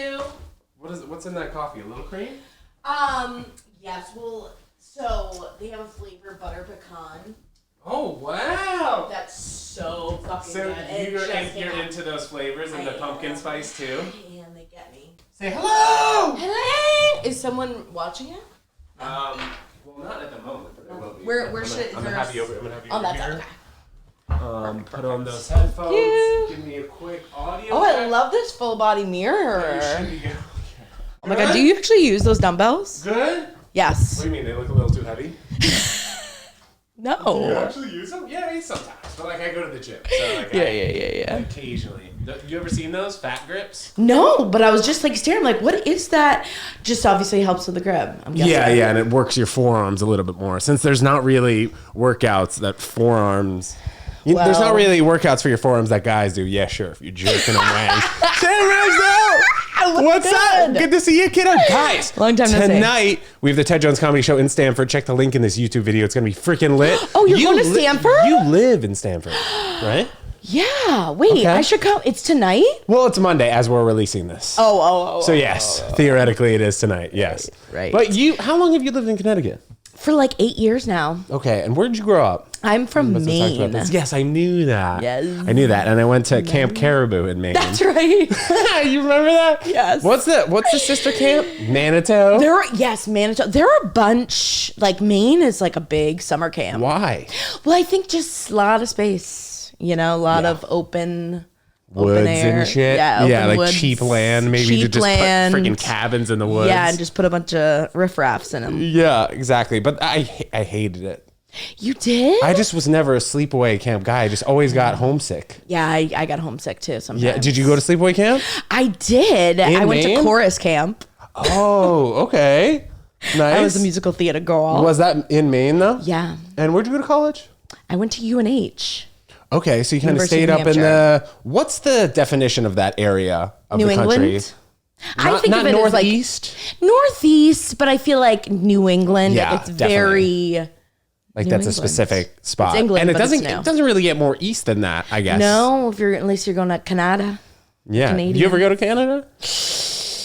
you. What's in that coffee? A little cream? Yes. Well, so they have a flavor butter pecan. Oh wow! That's so fucking good. So you're into those flavors and the pumpkin spice too? And they get me. Say hello! Hello! Is someone watching it? Well, not at the moment, but there will be. Where should I'm gonna have you over. I'm gonna have you Oh, over that's here. okay. Put on those headphones. Cute. Give me a quick audio. Oh, check. I love this full body mirror. You should be good. Oh my god, do you actually use those dumbbells? Good? Yes. What do you mean? They look a little too heavy? No. Do you actually use them? Yeah, sometimes. But like I go to the gym, so like Yeah. occasionally. You ever seen those fat grips? No, but I was just like staring. I'm like, what is that? Just obviously helps with the grip. I'm guessing. Yeah, and it works your forearms a little bit more. Since there's not really workouts that forearms. There's not really workouts for your forearms that guys do. Yeah, sure. If you're jerking them around. Sam Ramsdell! What's up? Good to see you, kiddo. Guys, long time no see. Tonight, we have the Ted Jones Comedy Show in Stanford. Check the link in this YouTube video. It's going to be freaking lit. Oh, you're going to Stanford? You live in Stanford, right? Yeah. Wait, Okay. I should come. It's tonight? Well, it's Monday as we're releasing this. So yes, theoretically it is tonight. Yes. Right. But how long have you lived in Connecticut? For like 8 years now. Okay, and where did you grow up? I'm from Maine. Yes, I knew that. Yes. I knew that, and I went to Camp Caribou in Maine. That's right. You remember that? Yes. What's the sister camp? Manitou. Manitou. There are a bunch. Like Maine is like a big summer camp. Why? Well, I think just a lot of space. A lot of open Woods air. and shit. Yeah, like woods, cheap land. Maybe to just put freaking cabins in the woods. Yeah, and just put a bunch of riffraffs in them. Yeah, exactly. But I hated it. You did? I just was never a sleepaway camp guy. I just always got homesick. Yeah, I got homesick too sometimes. Yeah. Did you go to sleepaway camp? I did. I went to chorus camp. Oh, okay. Nice. I was a musical theater girl. Was that in Maine though? Yeah. And where'd you go to college? I went to UNH. Okay, so you kind of stayed up in what's the definition of that area of New the country? England? I think of it northeast? as like northeast, but I feel like New England. Yeah, it's very like New that's England. a specific spot. It's England, and it but doesn't it's new. it doesn't really get more east than that, I guess. No, unless you're going to Canada. Yeah. Canadian. Do you ever go to Canada?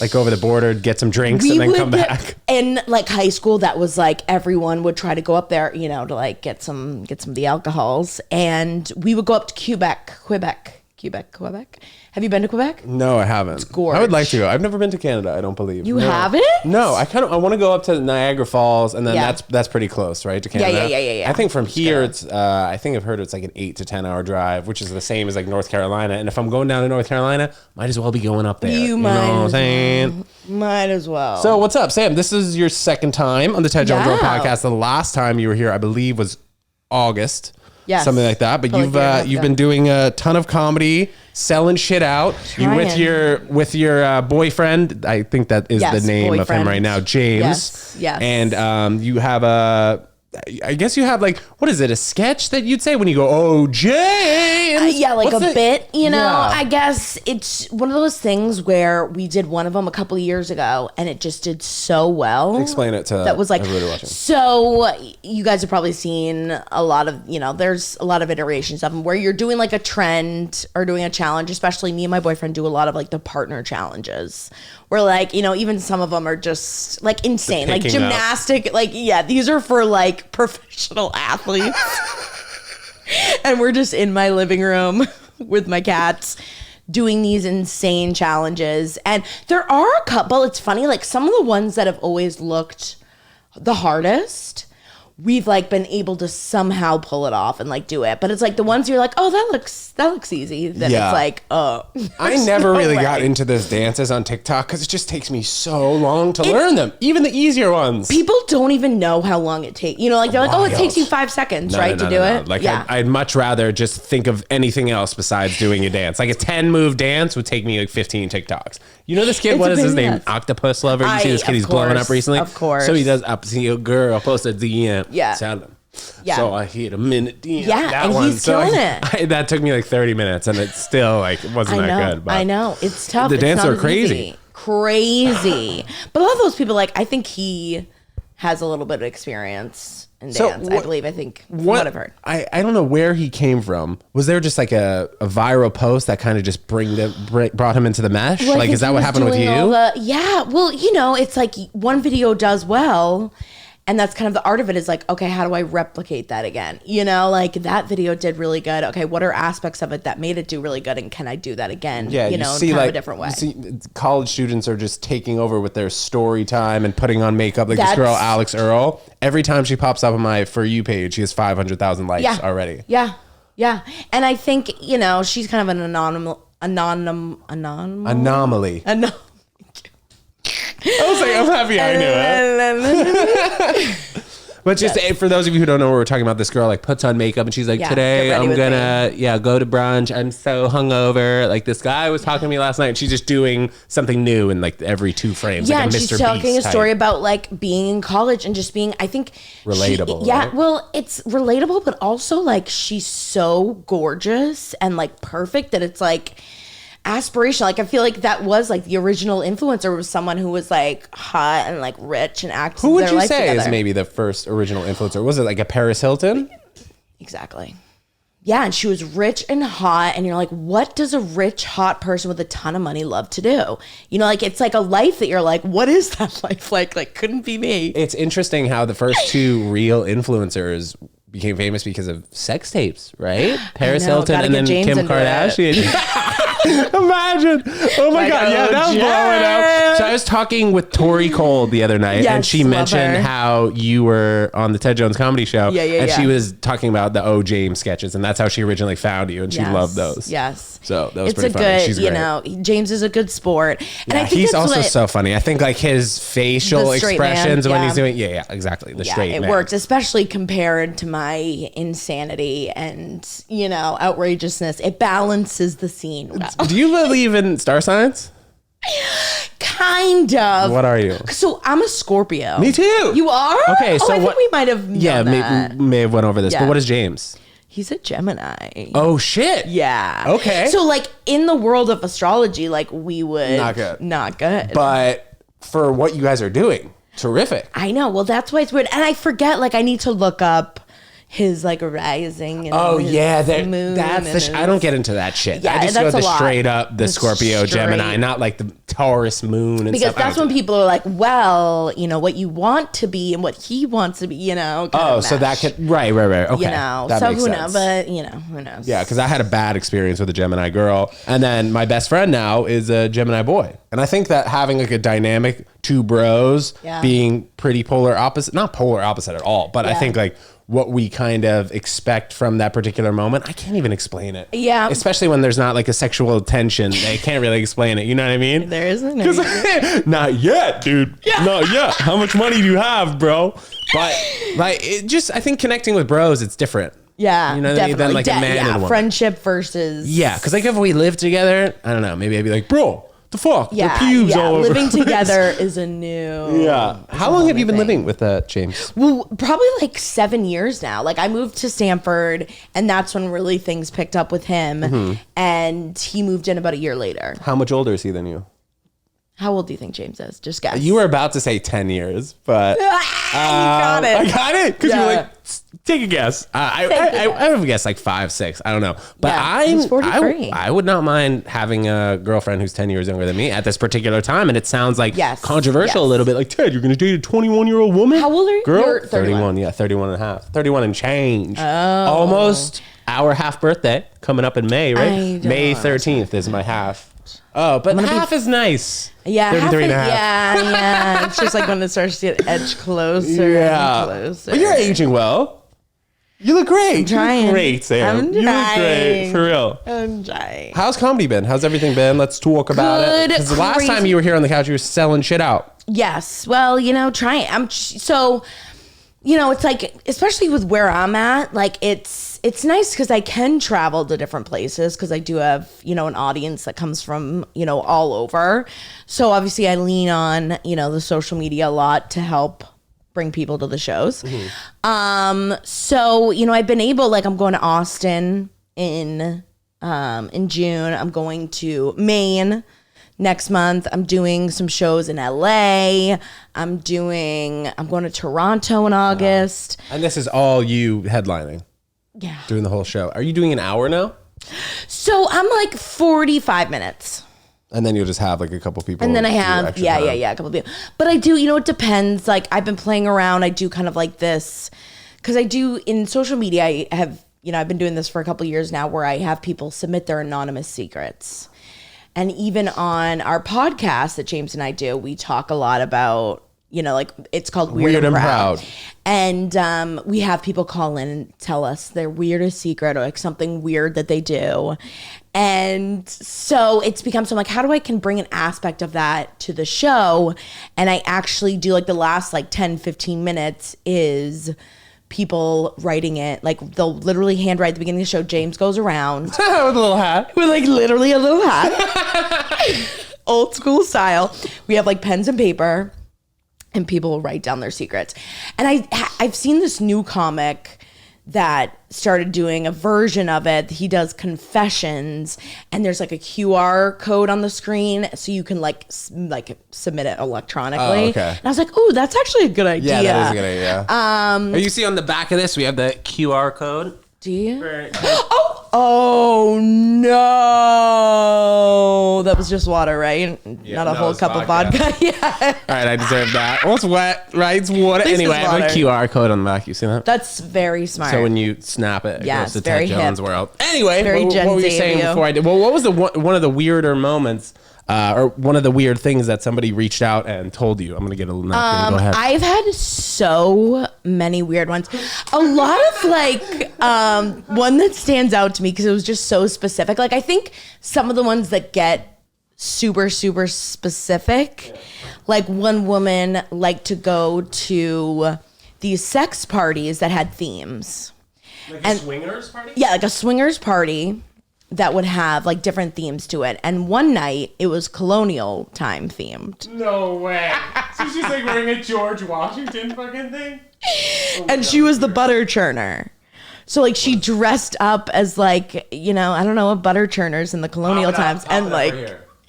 Like go over the border, get some drinks, and then come back. In like high school, that was like everyone would try to go up there, to like get some of the alcohols, and we would go up to Quebec. Have you been to Quebec? No, I haven't. It's gorge. I would like to. I've never been to Canada, I don't believe. You haven't? No, I want to go up to Niagara Falls, and then that's pretty close, right, to Canada? Yeah. I think from here, it's I think I've heard it's like an 8 to 10 hour drive, which is the same as like North Carolina. And if I'm going down to North Carolina, might as well be going up there. You know what I'm saying? Might as well. So what's up, Sam? This is your second time on the Ted Jones World podcast. The last time you were here, I believe, was August. Yes. Something like that. But you've been doing a ton of comedy, selling shit out. You with your boyfriend. I think that is the name of him right now, James. Yes. And you have I guess you have like, what is it, a sketch that you'd say when you go, oh, James? Yeah, like a bit, Yeah. I guess it's one of those things where we did one of them a couple of years ago and it just did so well. Explain it to that was like, everybody watching. So you guys have probably seen a lot of, there's a lot of iterations of them where you're doing like a trend or doing a challenge, especially me and my boyfriend do a lot of like the partner challenges where like, even some of them are just like insane, like gymnastic, like, these are for like professional athletes. And we're just in my living room with my cats doing these insane challenges. And there are a couple, it's funny, like some of the ones that have always looked the hardest, we've like been able to somehow pull it off and like do it. But it's like the ones you're like, oh, that looks easy. Then it's like, oh. I never really got into those dances on TikTok because it just takes me so long to learn them. Even the easier ones. People don't even know how long it takes. Like they're like, oh, it takes you 5 seconds, to do it. Like I'd much rather just think of anything else besides doing a dance. Like a 10-move dance would take me like 15 TikToks. You know this kid, what is his name? Octopus Lover. You see this kid, he's blowing up recently? Of course. So he does up to your girl, posted DM. Yeah. Sound him. Yeah. So I hit a minute DM. Yeah, that and one. he's killing it. That took me like 30 minutes and it still like wasn't that good. But I know. It's tough. The it's dances not are as crazy. easy. Crazy. But a lot of those people, like, I think he has a little bit of experience in dance. I believe. I think from what I've heard. I don't know where he came from. Was there just like a viral post that kind of just brought him into the mesh? Well, like, is that what happened with you? Yeah. Well, it's like one video does well. And that's kind of the art of it, is like, okay, how do I replicate that again? Like that video did really good. Okay, what are aspects of it that made it do really good? And can I do that again? Yeah, in kind of a different way. You see college students are just taking over with their story time and putting on makeup. Like this girl, Alex Earl, every time she pops up on my For You page, she has 500,000 likes already. Yeah. Yeah. And I think, she's kind of an anomaly. I was like, I'm happy I knew it. But just for those of you who don't know what we're talking about, this girl like puts on makeup and she's like, today I'm gonna go to brunch. I'm so hungover. Like this guy was talking to me last night and she's just doing something new in like every 2 frames. Yeah, like and a she's Mr. talking Beast a story about like being in college and just being, I think, relatable. Right? Well, it's relatable, but also like she's so gorgeous and like perfect that it's like aspirational. Like I feel like that was like the original influencer was someone who was like hot and like rich and acted. Who would you say is maybe the first original influencer? Was it like a Paris Hilton? Exactly. Yeah, and she was rich and hot, and you're like, what does a rich, hot person with a ton of money love to do? Like it's like a life that you're like, what is that life like? Like couldn't be me. It's interesting how the first 2 real influencers became famous because of sex tapes, right? Paris Hilton and then Kim Kardashian. Imagine. Oh my God. Yeah, that was blowing up. So I was talking with Tori Cole the other night, and she mentioned how you were on the Ted Jones comedy show. And she was talking about the O. James sketches, and that's how she originally found you, and she loved those. Yes. So that was pretty funny. She's great. James is a good sport. And I think he's also so funny. I think like his facial expressions when he's doing, exactly. The straight man. It works, especially compared to my insanity and, outrageousness. It balances the scene well. Do you believe in star signs? Kind of. What are you? So I'm a Scorpio. Me too. You are? Okay, so I think we might have may have went over this, but what is James? He's a Gemini. Oh shit. Yeah. Okay. So like in the world of astrology, like we would not good. But for what you guys are doing, terrific. I know. Well, that's why it's weird. And I forget, like I need to look up his like rising and moon. That's I don't get into that shit. I just go straight up the Scorpio Gemini, not like the Taurus moon and because stuff. That's when people are like, well, what you want to be and what he wants to be, so that could right. Okay. That so makes who sense. knows? But who knows? Yeah, because I had a bad experience with a Gemini girl, and then my best friend now is a Gemini boy, and I think that having like a dynamic 2 bros being pretty polar opposite, not polar opposite at all, but I think like what we kind of expect from that particular moment. I can't even explain it. Yeah. Especially when there's not like a sexual tension. They can't really explain it. You know what I mean? There isn't. Not yet, dude. Yeah. Not yet. How much money do you have, bro? But like, it just, I think connecting with bros, it's different. Yeah, you know what I mean? Than like a man and a woman. Friendship versus. Yeah, because like if we live together, I don't know, maybe I'd be like, bro, the fuck? Yeah, their pubes all over. Living together is a new. Yeah. How long have you been living with James? Well, probably like 7 years now. Like I moved to Stanford, and that's when really things picked up with him. Mm-hmm. And he moved in about a year later. How much older is he than you? How old do you think James is? Just guess. You were about to say 10 years, but you got it. I got it because you were like, take a guess. I would guess like 5, 6. I don't know, but he's 43. I would not mind having a girlfriend who's 10 years younger than me at this particular time, and it sounds like controversial a little bit. Like Ted, you're going to date a 21-year-old woman? How old are you? Girl, You're 31. Yeah, 31 and a half. 31 and change. Oh, almost our half birthday coming up in May, right? May 13th is my half. Oh, but half is nice. Yeah, 33 and a half. Yeah. It's just like when it starts to get edge closer and closer. But you're aging well. You look great. I'm trying. You look great, Sam. I'm you look great, for real. I'm trying. How's comedy been? How's everything been? Let's talk about it. Because the last time you were here on the couch, you were selling shit out. Yes. Well, trying. It's like, especially with where I'm at, like it's nice because I can travel to different places because I do have, an audience that comes from, all over. So obviously I lean on, the social media a lot to help bring people to the shows. Mm-hmm. So, I've been able, like I'm going to Austin in June. I'm going to Maine next month. I'm doing some shows in LA. I'm going to Toronto in August. And this is all you headlining? Yeah. Doing the whole show. Are you doing an hour now? So I'm like 45 minutes. And then you'll just have like a couple people. And then I have, a couple of people. But I do, it depends. Like I've been playing around. I do kind of like this, because I do in social media, I have, I've been doing this for a couple of years now where I have people submit their anonymous secrets. And even on our podcast that James and I do, we talk a lot about, like it's called Weird and Proud. And we have people call in and tell us their weirdest secret or like something weird that they do. And so it's become so I'm like, how do I can bring an aspect of that to the show? And I actually do like the last like 10, 15 minutes is people writing it. Like they'll literally handwrite at the beginning of the show. James goes around. With a little hat. With like literally a little hat. Old school style. We have like pens and paper and people will write down their secrets. And I've seen this new comic that started doing a version of it. He does confessions and there's like a QR code on the screen so you can like submit it electronically. Oh, okay. And I was like, ooh, that's actually a good idea. Yeah, that is a good idea. You see on the back of this, we have the QR code. Do you? Oh no. That was just water, right? Yeah, not a whole cup of vodka. Yeah. All right, I deserve that. Well, it's wet, right? It's water. Anyway, I have a QR code on the back. You see that? That's very smart. So when you snap it, it goes to very TEDJONESWORLD. Anyway, very what were you saying before I did? Well, what was one of the weirder moments or one of the weird things that somebody reached out and told you? I'm going to get a little napkin. Go ahead. I've had so many weird ones. A lot of like, one that stands out to me because it was just so specific. Like I think some of the ones that get super, super specific, like one woman liked to go to these sex parties that had themes. Like a swingers party? Yeah, like a swingers party that would have like different themes to it. And one night it was colonial time themed. No way. So she's like wearing a George Washington fucking thing? And she was the butter churner. So like she dressed up as like, I don't know, butter churners in the colonial times. And like,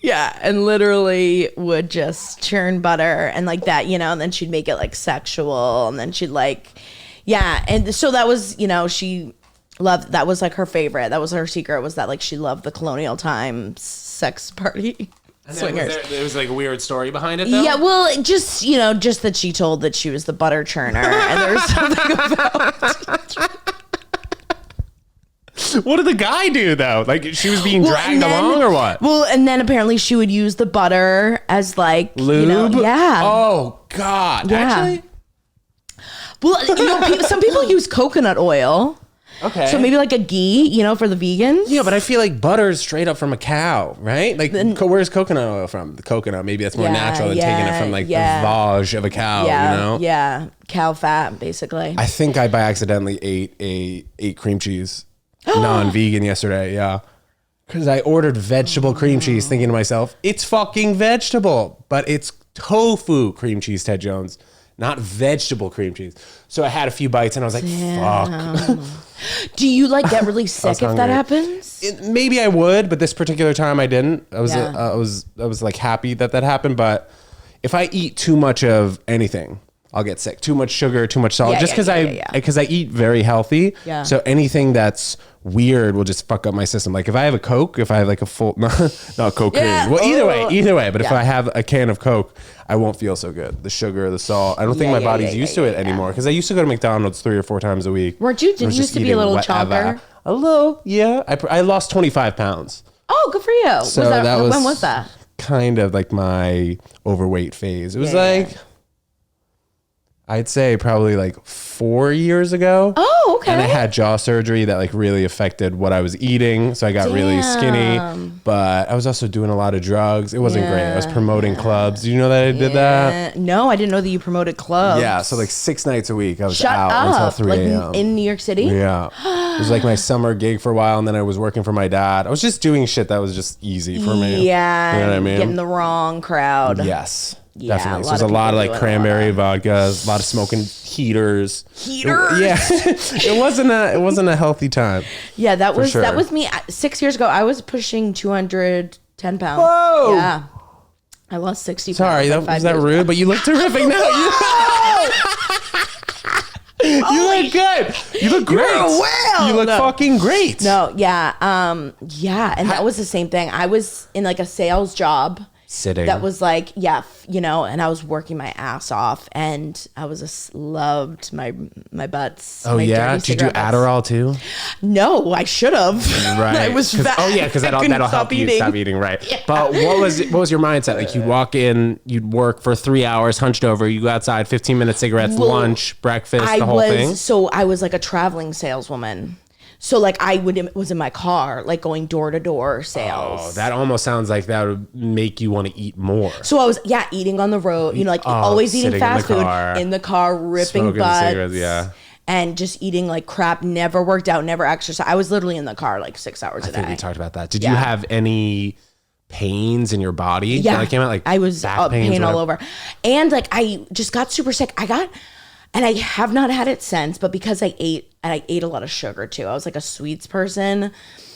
yeah, and literally would just churn butter and like that, and then she'd make it like sexual. And then she'd like, yeah. And so that was, she loved, that was like her favorite. That was her secret, was that like she loved the colonial times sex party. Swingers. There was like a weird story behind it though? Yeah, well, just, just that she told that she was the butter churner and there was something about What did the guy do though? Like she was being dragged along or what? Well, and then apparently she would use the butter as like lube. Yeah. Oh God. Yeah. Actually. Well, some people use coconut oil. Okay. So maybe like a ghee, for the vegans. Yeah, but I feel like butter is straight up from a cow, right? Like, where's coconut oil from? The coconut. Maybe that's more natural than taking it from like the vag of a cow, Yeah, cow fat, basically. I think I by accidentally ate cream cheese, non-vegan yesterday. Yeah, because I ordered vegetable cream cheese, thinking to myself, it's fucking vegetable, but it's tofu cream cheese, Ted Jones, not vegetable cream cheese. So I had a few bites and I was like, fuck. Do you like get really sick if that happens? Maybe I would, but this particular time I didn't. I was like happy that happened. But if I eat too much of anything, I'll get sick. Too much sugar, too much salt. Just because I eat very healthy. Yeah. So anything that's weird will just fuck up my system. Like if I have a Coke, if I have like a full, not cocaine. Yeah. Well, either way. But if I have a can of Coke, I won't feel so good. The sugar, the salt. I don't think my body's used to it anymore. Because I used to go to McDonald's 3 or 4 times a week. Weren't you? Did you used to be a little chonker? A little, yeah. I lost 25 pounds. Oh, good for you. So when was that? Kind of like my overweight phase. It was I'd say probably like 4 years ago. Oh, okay. And I had jaw surgery that like really affected what I was eating. So I got really skinny, but I was also doing a lot of drugs. It wasn't great. I was promoting clubs. Do you know that I did that? No, I didn't know that you promoted clubs. Yeah. So like 6 nights a week I was out until 3 a.m. Like in New York City? Yeah. It was like my summer gig for a while. And then I was working for my dad. I was just doing shit that was just easy for me. Yeah. You know what I mean? Getting the wrong crowd. Yes. Yeah, definitely. So there's a lot of like cranberry vodkas, a lot of smoking heaters. Yeah. It wasn't a healthy time. Yeah, that was me 6 years ago. I was pushing 210 pounds. Whoa. Yeah. I lost 60 pounds. Sorry, was that rude? But you look terrific now. You look good. You look great. You're a whale. You look fucking great. No, yeah. Yeah. And that was the same thing. I was in like a sales job. Sitting. That was like, yeah, you know, and I was working my ass off, and I was loved my butts. Oh, my yeah? Did you do Adderall too? No, I should have. Right. I was fat. Oh, yeah, because that'll help you stop eating, right. Yeah. But what was your mindset? Like, you'd walk in, you'd work for 3 hours, hunched over, you go outside, 15-minute cigarettes, lunch, breakfast, the whole thing? So I was like a traveling saleswoman. So like was in my car, like going door to door sales. Oh, that almost sounds like that would make you want to eat more. So I was, eating on the road, you know, like always eating fast food in the car, ripping butts. Yeah. And just eating like crap, never worked out, never exercised. I was literally in the car like 6 hours a day. I think we talked about that. Did you have any pains in your body? Yeah. That came out, like I was back pain all over. And like I just got super sick. And I have not had it since, but because I ate a lot of sugar too. I was like a sweets person.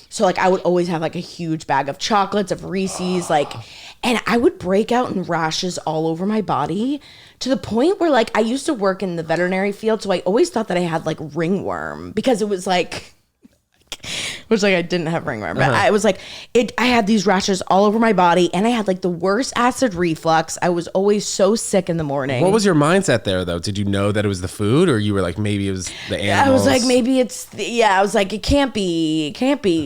So like I would always have like a huge bag of chocolates, of Reese's, and I would break out in rashes all over my body to the point where like I used to work in the veterinary field. So I always thought that I had like ringworm because it was like, I didn't have ringworm, but I was like, I had these rashes all over my body, and I had like the worst acid reflux. I was always so sick in the morning. What was your mindset there, though? Did you know that it was the food, or you were like, maybe it was the animals? I was like, maybe it's I was like, it can't be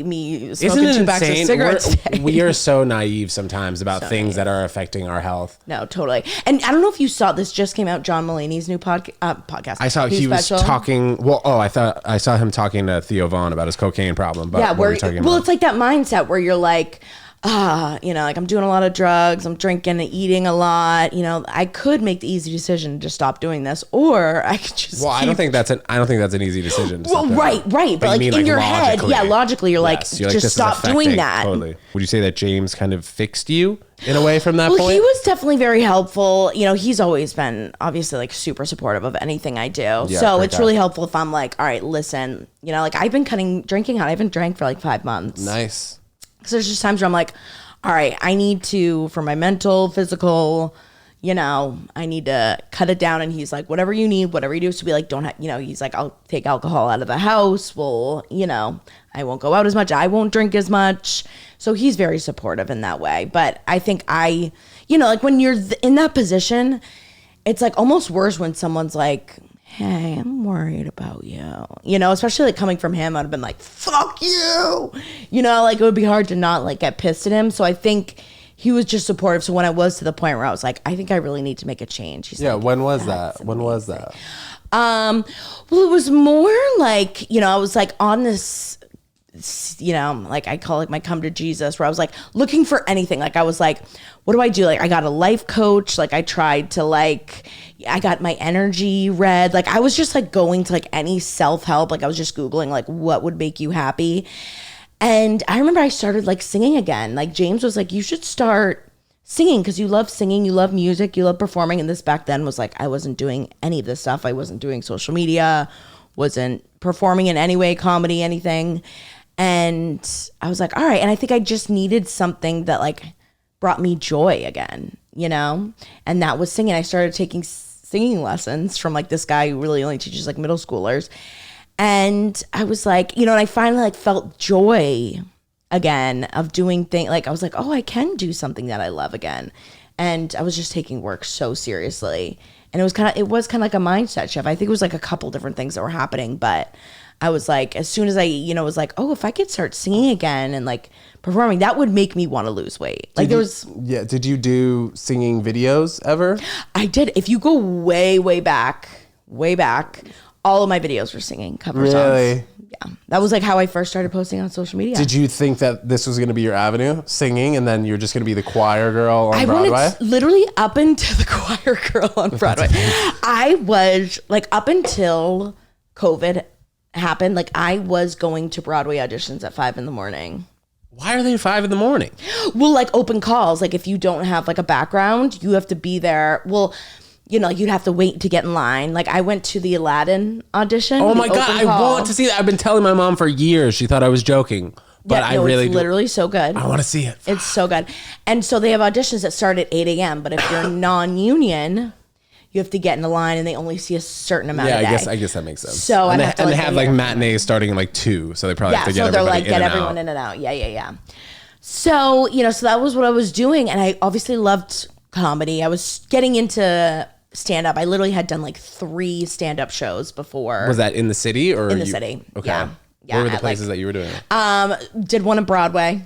me smoking Isn't it 2 packs of cigarettes a day. We are so naive sometimes about things that are affecting our health. No, totally. And I don't know if you saw this. Just came out. John Mulaney's new podcast. I saw he was talking. Well, I thought I saw him talking to Theo Vaughn about his cocaine problem. But what were you talking about? It's like that mindset where you're like, you know, like I'm doing a lot of drugs, I'm drinking and eating a lot. You know, I could make the easy decision to just stop doing this, or I could just. Well, I don't think that's an easy decision. Well, right. But like in your head, logically, you're like, just stop doing that. Totally. Would you say that James kind of fixed you in a way from that point? He was definitely very helpful. You know, he's always been obviously like super supportive of anything I do. Yeah, so it's really helpful if I'm like, all right, listen, you know, like I've been cutting drinking out. I haven't drank for like 5 months. Nice. So there's just times where I'm like, all right, I need to, for my mental, physical, you know, I need to cut it down. And he's like, whatever you need, whatever you do. So be like, you know, he's like, I'll take alcohol out of the house. Well, you know, I won't go out as much. I won't drink as much. So he's very supportive in that way. But I think you know, like when you're in that position, it's like almost worse when someone's like, hey, I'm worried about you. You know, especially like coming from him, I'd have been like, fuck you. You know, like it would be hard to not like get pissed at him. So I think he was just supportive. So when I was to the point where I was like, I think I really need to make a change. He's like, when was that? When was that? Well, it was more like, you know, I was like on this, you know, like I call it my come to Jesus, where I was like looking for anything. Like I was like, what do I do? Like I got a life coach. Like I tried to I got my energy read. Like I was just like going to like any self-help. Like I was just Googling like what would make you happy. And I remember I started like singing again. Like James was like, you should start singing because you love singing, you love music, you love performing. And this back then was like, I wasn't doing any of this stuff. I wasn't doing social media, wasn't performing in any way, comedy, anything. And I was like, all right. And I think I just needed something that like brought me joy again, you know? And that was singing. I started taking singing lessons from like this guy who really only teaches like middle schoolers. And I was like, you know, and I finally like felt joy again of doing things. Like I was like, oh, I can do something that I love again. And I was just taking work so seriously. And it was kind of like a mindset shift. I think it was like a couple different things that were happening, but I was like, as soon as I, you know, was like, oh, if I could start singing again and like performing, that would make me want to lose weight. Like Did you do singing videos ever? I did. If you go way back, all of my videos were singing cover songs. Yeah. That was like how I first started posting on social media. Did you think that this was going to be your avenue, singing, and then you're just going to be the choir girl on Broadway? Literally up until the choir girl on Broadway. I was like, up until COVID happened, like I was going to Broadway auditions at 5 a.m. Why are they at 5 a.m? Well, like open calls. Like if you don't have like a background, you have to be there. Well, you know, you'd have to wait to get in line. Like I went to the Aladdin audition. Oh my God, I want to see that. I've been telling my mom for years. She thought I was joking. but I really it's literally so good. I want to see it. It's so good. And so they have auditions that start at 8 a.m. But if you're non-union, you have to get in the line, and they only see a certain amount a day. I guess that makes sense. So and they have like matinees starting at like 2, so they probably have to get everybody in and out. Everyone in and out. Yeah. So, so that was what I was doing, and I obviously loved comedy. I was getting into stand-up. I literally had done like 3 stand-up shows before. Was that in the city or in the city? Okay. Yeah. What were the places that you were doing? Did one in Broadway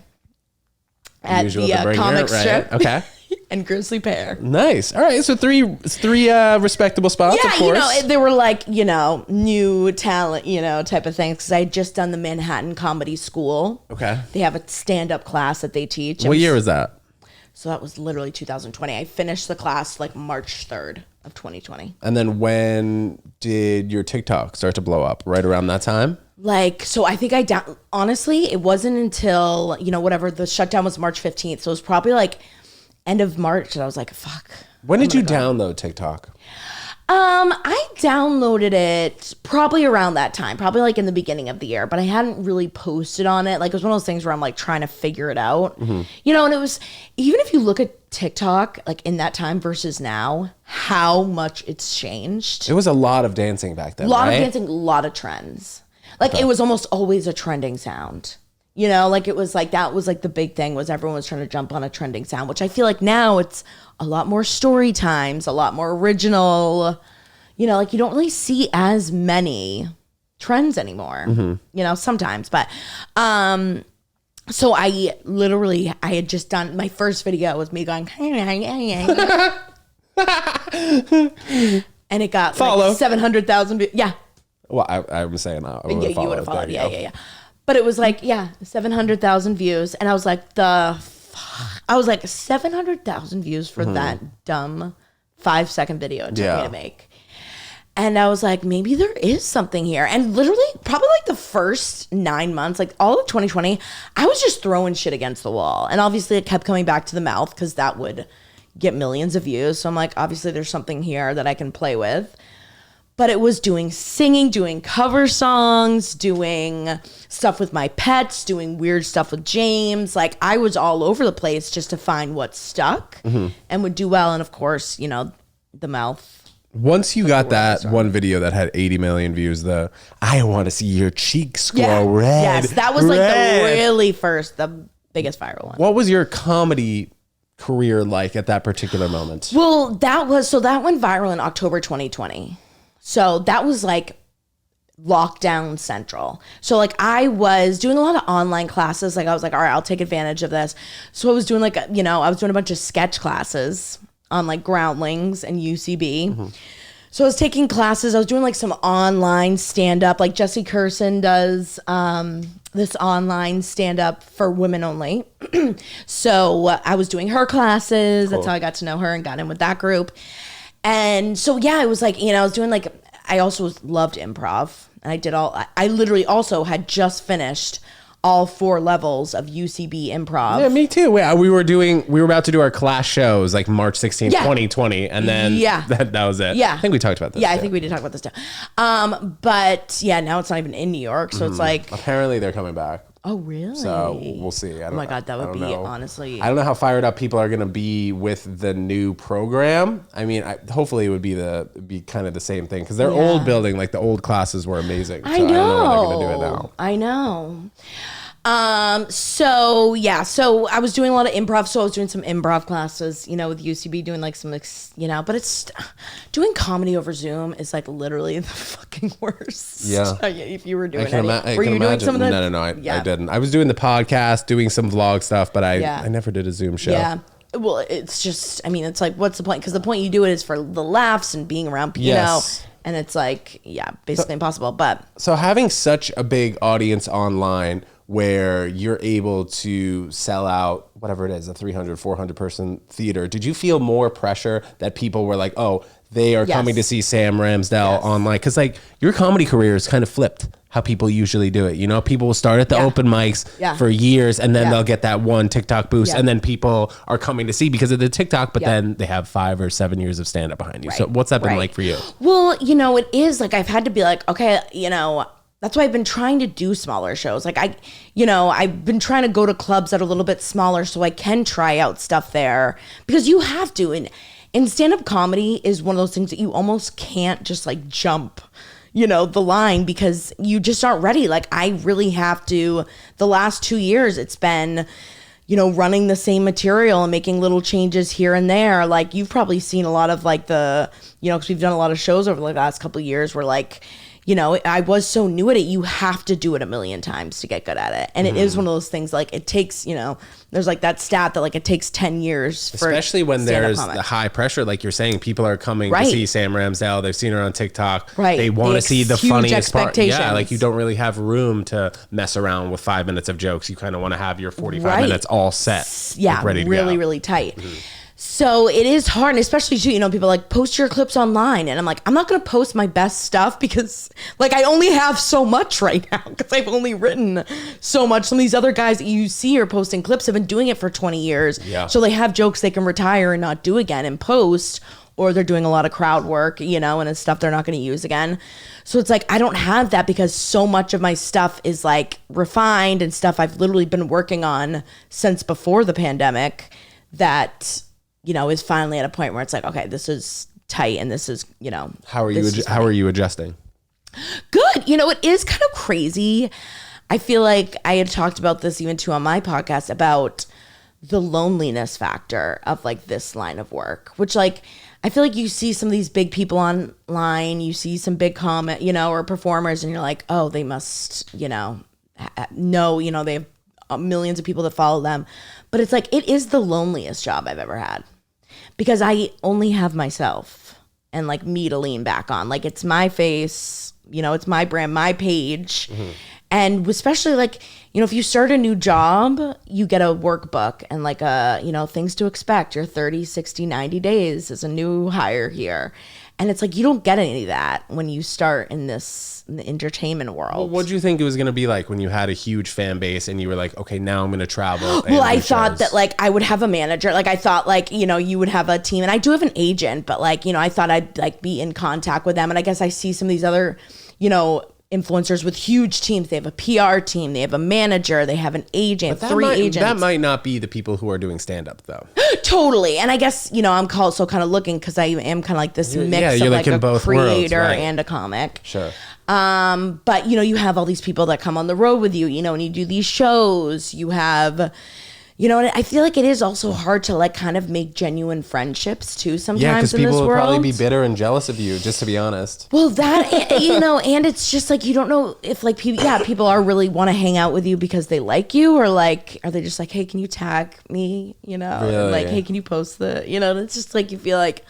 at the comic strip. Okay. And Grizzly Pear. Nice. All right. So three respectable spots, of course. They were like, new talent, type of things. Because I had just done the Manhattan Comedy School. Okay. They have a stand-up class that they teach. What year was that? So that was literally 2020. I finished the class like March 3rd of 2020. And then when did your TikTok start to blow up? Right around that time? So I think honestly, it wasn't until, whatever, the shutdown was March 15th. So it was probably like end of March that I was like, fuck. When did you download TikTok? I downloaded it probably around that time, probably like in the beginning of the year, but I hadn't really posted on it. Like it was one of those things where I'm like trying to figure it out, and it was, even if you look at TikTok, like in that time versus now, how much it's changed. It was a lot of dancing back then, a lot of dancing, a lot of trends. Like it was almost always a trending sound. Like it was like, that was like the big thing, was everyone was trying to jump on a trending sound, which I feel like now it's a lot more story times, a lot more original, like you don't really see as many trends anymore, sometimes, but, so I had just done, my first video was me going, and it got like 700,000 views. Yeah. Well, I'm saying that. You would have followed. Yeah. But it was like, 700,000 views. And I was like, 700,000 views for that dumb 5-second video it took me to make. And I was like, maybe there is something here. And literally, probably like the first 9 months, like all of 2020, I was just throwing shit against the wall. And obviously it kept coming back to the mouth because that would get millions of views. So I'm like, obviously there's something here that I can play with. But it was doing singing, doing cover songs, doing stuff with my pets, doing weird stuff with James. Like I was all over the place just to find what stuck and would do well. And of course, the mouth. Once you got that one video that had 80 million views, I want to see your cheeks grow red. Yes, that was like the biggest viral one. What was your comedy career like at that particular moment? Well, that went viral in October 2020. So that was like lockdown central. So like I was doing a lot of online classes. Like I was like, all right, I'll take advantage of this. So I was doing I was doing a bunch of sketch classes on like Groundlings and UCB. So I was taking classes. I was doing like some online stand-up. Like Jessie Curson does this online stand-up for women only. So I was doing her classes. Cool. That's how I got to know her and got in with that group. And so, it was like, I was doing I also loved improv. And I literally also had just finished all 4 levels of UCB improv. Yeah, me too. Yeah, we were about to do our class shows like March 16th, 2020. And then that was it. Yeah. I think we talked about this. Yeah, I think we did talk about this too. But now it's not even in New York. So it's like. Apparently they're coming back. Oh, really? So we'll see. Oh my God, that would be honestly. I don't know how fired up people are going to be with the new program. I mean, hopefully it would be kind of the same thing because their old building, like the old classes were amazing. I know. I don't know when they're going to do it now. I know. So I was doing a lot of improv. So I was doing some improv classes, with UCB, doing like some, but it's doing comedy over Zoom is like literally the fucking worst. Yeah. If you were doing it. Were you doing some of that? No, I didn't. I was doing the podcast, doing some vlog stuff, but I never did a Zoom show. Yeah. Well, it's just, it's like, what's the point? Because the point you do it is for the laughs and being around, and it's like, basically impossible. But so having such a big audience online where you're able to sell out whatever it is, a 300, 400 person theater, did you feel more pressure that people were like, oh, they are coming to see Sam Ramsdell online? Because like your comedy career is kind of flipped how people usually do it. People will start at the open mics for years and then they'll get that one TikTok boost and then people are coming to see because of the TikTok, but then they have 5 or 7 years of stand up behind you. Right. So what's that been like for you? Well, it is like I've had to be like, okay, that's why I've been trying to do smaller shows. Like I've been trying to go to clubs that are a little bit smaller so I can try out stuff there, because you have to. And stand-up comedy is one of those things that you almost can't just like jump, the line, because you just aren't ready. Like I really have to, the last 2 years it's been, running the same material and making little changes here and there. Like you've probably seen a lot of like because we've done a lot of shows over the last couple of years where like, I was so new at it. You have to do it a million times to get good at it. And it is one of those things, like it takes, there's like that stat that like it takes 10 years. Especially when there's the high pressure, like you're saying, people are coming to see Sam Ramsdell. They've seen her on TikTok. Right. They want to see the funniest part. Yeah, like you don't really have room to mess around with 5 minutes of jokes. You kind of want to have your 45 minutes all set. Yeah, like ready to really, go. really tight. So it is hard, and especially too, people like post your clips online, and I'm like, I'm not going to post my best stuff because like I only have so much right now because I've only written so much. Some of these other guys that you see are posting clips have been doing it for 20 years. Yeah. So they have jokes they can retire and not do again and post, or they're doing a lot of crowd work, and it's stuff they're not going to use again. So it's like, I don't have that because so much of my stuff is like refined and stuff I've literally been working on since before the pandemic that, is finally at a point where it's like, okay, this is tight and this is, How are you adjusting? Good. It is kind of crazy. I feel like I had talked about this even too on my podcast about the loneliness factor of like this line of work, which like, I feel like you see some of these big people online, you see some big comment, or performers, and you're like, oh, they must, know, they have millions of people that follow them. But it's like, it is the loneliest job I've ever had because I only have myself and like me to lean back on. Like it's my face, it's my brand, my page. And especially like, if you start a new job, you get a workbook and like things to expect. Your 30, 60, 90 days as a new hire here. And it's like, you don't get any of that when you start in the entertainment world. Well, what do you think it was going to be like when you had a huge fan base and you were like, okay, now I'm going to travel? Well, I thought that like I would have a manager. Like I thought like, you would have a team, and I do have an agent, but like, I thought I'd like be in contact with them. And I guess I see some of these other, influencers with huge teams. They have a PR team, they have a manager, they have an agent, three agents. That might not be the people who are doing stand-up though. Totally. And I guess, I'm also kind of looking because I am kind of like this mix of like a creator worlds, right, and a comic. Sure. But you have all these people that come on the road with you, and you do these shows, you have, and I feel like it is also hard to like kind of make genuine friendships too sometimes in this world. Yeah, because people will probably be bitter and jealous of you, just to be honest. Well, that, and it's just like, you don't know if like people are really want to hang out with you because they like you, or like, are they just like, hey, can you tag me, really? And like, hey, can you post it's just like, you feel like,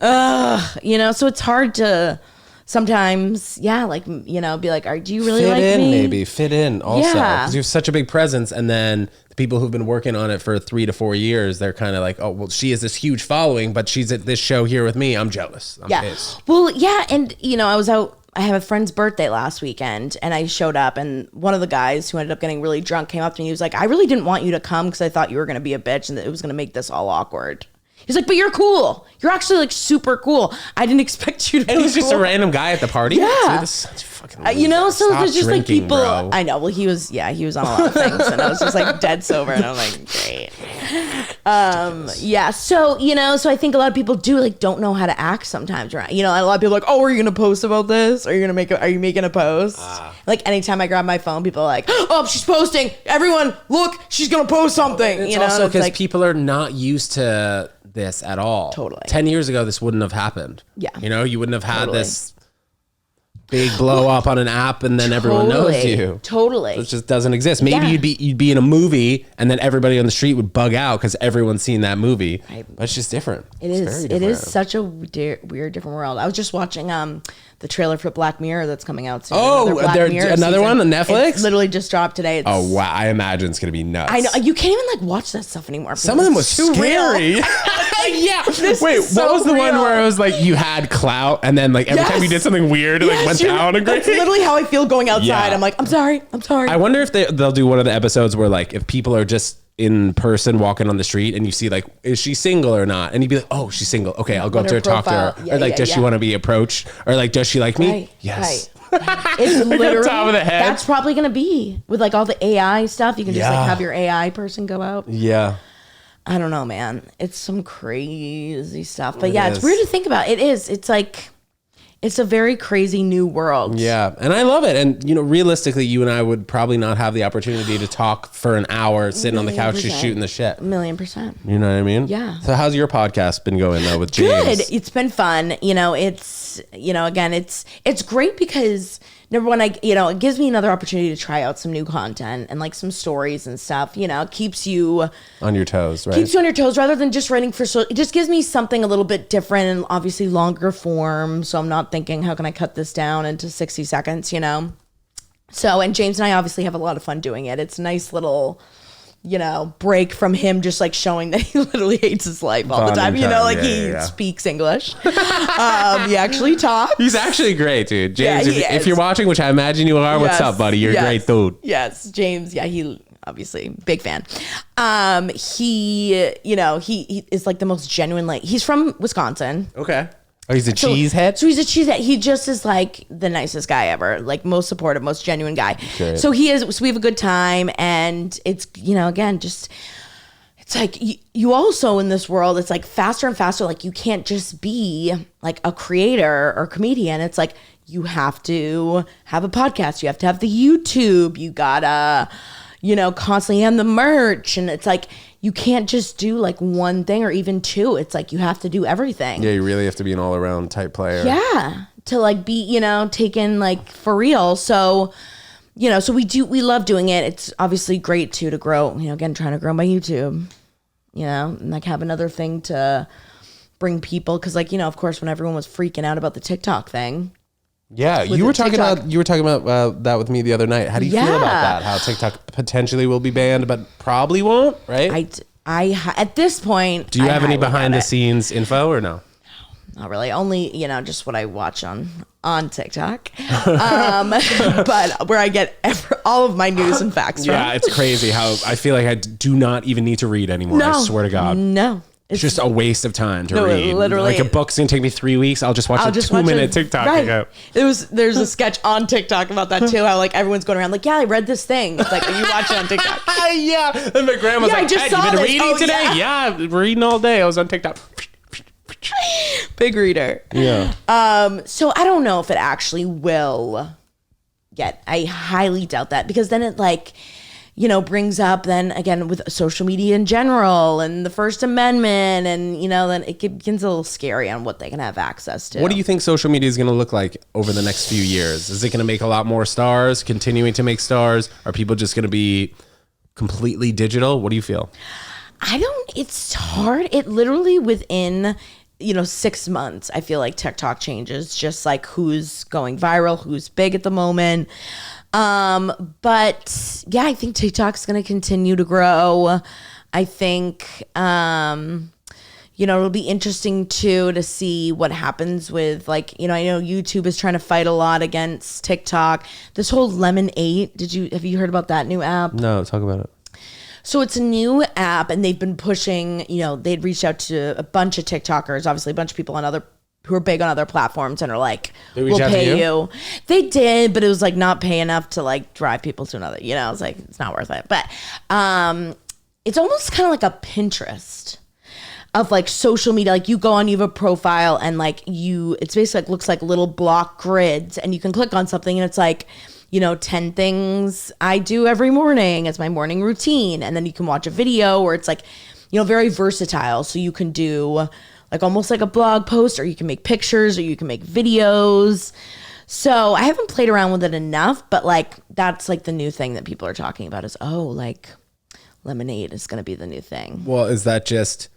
so it's hard to sometimes, be like, do you really like me? Fit in also. Because you have such a big presence, and then the people who've been working on it for 3 to 4 years, they're kind of like, oh, well, she has this huge following, but she's at this show here with me. I'm jealous. I'm pissed. Well, yeah, and, I was out, I have a friend's birthday last weekend, and I showed up, and one of the guys who ended up getting really drunk came up to me. He was like, I really didn't want you to come because I thought you were going to be a bitch and that it was going to make this all awkward. He's like, but you're cool. You're actually like super cool. I didn't expect you to be cool. It was just a random guy at the party? Yeah. So so there's just like people. Bro. I know. Well, he was on a lot of things, and I was just like dead sober, and I'm like, great. So I think a lot of people don't know how to act sometimes, right? A lot of people are like, oh, are you gonna post about this? Are you making a post? Like anytime I grab my phone, people are like, oh, she's posting. Everyone, look, she's gonna post something. It's also because people are not used to this at all. Totally. 10 years ago, this wouldn't have happened. Yeah. You wouldn't have had this big blow up on an app and then everyone knows you. Totally. It just doesn't exist. Maybe you'd be in a movie and then everybody on the street would bug out because everyone's seen that movie. Right. But it's just different. It is such a weird different world. I was just watching the trailer for Black Mirror that's coming out soon. Another one on Netflix? It literally just dropped today. Oh, wow. I imagine it's going to be nuts. I know. You can't even like watch that stuff anymore. Some of them was scary. Yeah. Wait, what was the one where it was like you had clout and then like every time you did something weird, it like went down a grade? That's literally how I feel going outside. Yeah. I'm like, I'm sorry. I wonder if they'll do one of the episodes where like if people are just in person walking on the street and you see like, is she single or not? And you'd be like, oh, she's single. Okay, I'll go up to her, talk to her. Yeah, or like, does she want to be approached? Or like, does she like me? Right, Yes. Right. It's literally, top of the head. That's probably going to be with like all the AI stuff. You can just like have your AI person go out. Yeah. I don't know, man. It's some crazy stuff. But yeah, is. it's weird to think about. It is. It's like, it's a very crazy new world. Yeah. And I love it. And, you know, realistically, you and I would probably not have the opportunity to talk for an hour sitting on the couch just shooting the shit. 1,000,000%. You know what I mean? Yeah. So how's your podcast been going though with James? Good. It's been fun. You know, it's, you know, again, it's great because number one, it gives me another opportunity to try out some new content and like some stories and stuff. You know, it keeps you on your toes, right? Keeps you on your toes rather than just writing for. So it just gives me something a little bit different and obviously longer form. So I'm not thinking, how can I cut this down into 60 seconds? You know. So, and James and I obviously have a lot of fun doing it. It's a nice little, you know, break from him just like showing that he literally hates his life all the time. You know, like he speaks English. He actually talks. He's actually great, dude. James, Yeah, if you're watching, which I imagine you are, what's up, buddy? You're a great dude. Yes, James. Yeah, he obviously big fan. He, you know, he is like the most genuine. Like he's from Wisconsin. Okay. Oh, he's a cheesehead? So he's a cheesehead. He just is like the nicest guy ever. Like most supportive, most genuine guy. Good. So he is, so we have a good time and it's, you know, again, just, it's like you also in this world, it's like faster and faster. Like you can't just be like a creator or comedian. It's like, you have to have a podcast. You have to have the YouTube. You gotta, you know, constantly have the merch. And it's like, you can't just do like one thing or even two. It's like you have to do everything. Yeah, you really have to be an all-around type player. Yeah, to like be, you know, taken like for real. So, you know, so we love doing it. It's obviously great too to grow, you know, again, trying to grow my YouTube, you know, and like have another thing to bring people. Cause like, you know, of course, when everyone was freaking out about the TikTok thing. Yeah, you were talking about that with me the other night. How do you feel about that? How TikTok potentially will be banned, but probably won't, right? At this point, do you have any behind the scenes info or no? Not really. Only, you know, just what I watch on TikTok, but where I get all of my news and facts from. Yeah, it's crazy how I feel like I do not even need to read anymore. I swear to God. No. It's just a waste of time to read. Literally. Like a book's gonna take me 3 weeks. I'll just watch a 2-minute TikTok. Right. There's a sketch on TikTok about that too. How like everyone's going around like, yeah, I read this thing. It's like, you watch it on TikTok. Yeah. And my grandma's like, I saw you been this. reading today? Yeah, reading all day. I was on TikTok. Big reader. Yeah. So I don't know if it actually will get. I highly doubt that because then it like, you know, brings up then again with social media in general and the First Amendment and, you know, then it begins a little scary on what they can have access to. What do you think social media is going to look like over the next few years? Is it going to make a lot more stars, continuing to make stars? Are people just going to be completely digital? What do you feel? It's hard. It literally within, you know, 6 months, I feel like TikTok changes just like who's going viral, who's big at the moment. But yeah, I think TikTok's going to continue to grow. I think, you know, it'll be interesting too, to see what happens with like, you know, I know YouTube is trying to fight a lot against TikTok. This whole Lemonade, have you heard about that new app? No, talk about it. So it's a new app and they've been pushing, you know, they'd reached out to a bunch of TikTokers, obviously a bunch of people who are big on other platforms and are like, we'll pay you. They did, but it was like not pay enough to like drive people to another, you know, it's like, it's not worth it. But it's almost kind of like a Pinterest of like social media. Like you go on, you have a profile and like it's basically like, looks like little block grids and you can click on something and it's like, you know, 10 things I do every morning as my morning routine. And then you can watch a video where it's like, you know, very versatile. So you can do like almost like a blog post, or you can make pictures, or you can make videos. So I haven't played around with it enough, but like that's like the new thing that people are talking about is, oh, like Lemonade is going to be the new thing. Well, is that just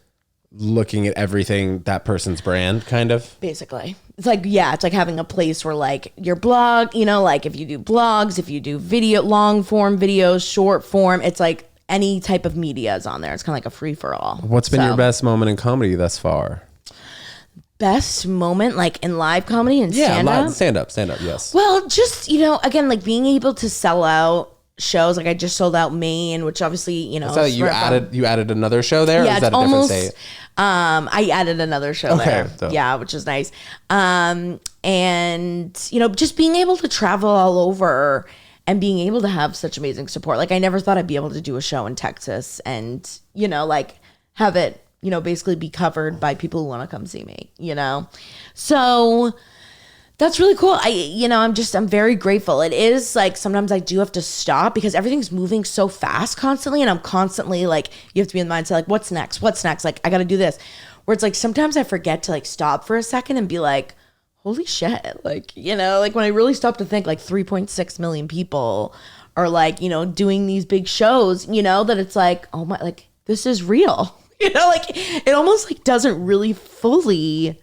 looking at everything that person's brand kind of? Basically. It's like, yeah, it's like having a place where like your blog, you know, like if you do blogs, if you do video, long form videos, short form, it's like any type of media is on there. It's kind of like a free for all. What's been your best moment in comedy thus far? Best moment like in live comedy and stand-up? Yeah, stand-up, yes. Well, just, you know, again, like being able to sell out shows. Like I just sold out Maine, which obviously, you know. So you added another show there? Yeah, or is that it's a different almost, state? I added another show there. So. Yeah, which is nice. And, you know, just being able to travel all over and being able to have such amazing support. Like I never thought I'd be able to do a show in Texas and, you know, like have it, you know, basically be covered by people who want to come see me, you know? So that's really cool. I'm very grateful. It is like, sometimes I do have to stop because everything's moving so fast constantly. And I'm constantly like, you have to be in the mindset, like, what's next? Like, I got to do this. Where it's like, sometimes I forget to like stop for a second and be like, holy shit. Like, you know, like when I really stop to think like 3.6 million people are like, you know, doing these big shows, you know, that it's like, oh my, like this is real, you know, like it almost like doesn't really fully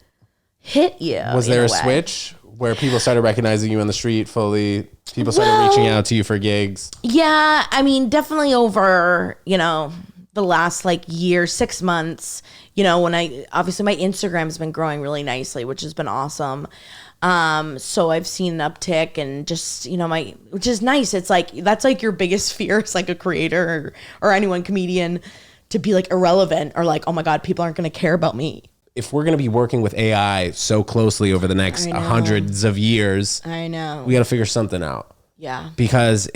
hit you. Was there a switch where people started recognizing you on the street fully? People started reaching out to you for gigs? Yeah. I mean, definitely over, you know, the last like year, 6 months, you know, when obviously my Instagram's been growing really nicely, which has been awesome. So I've seen an uptick and just, you know, which is nice. It's like, that's like your biggest fear as like a creator or anyone comedian to be like irrelevant or like, oh my God, people aren't going to care about me. If we're going to be working with AI so closely over the next hundreds of years, I know we got to figure something out. Yeah. Because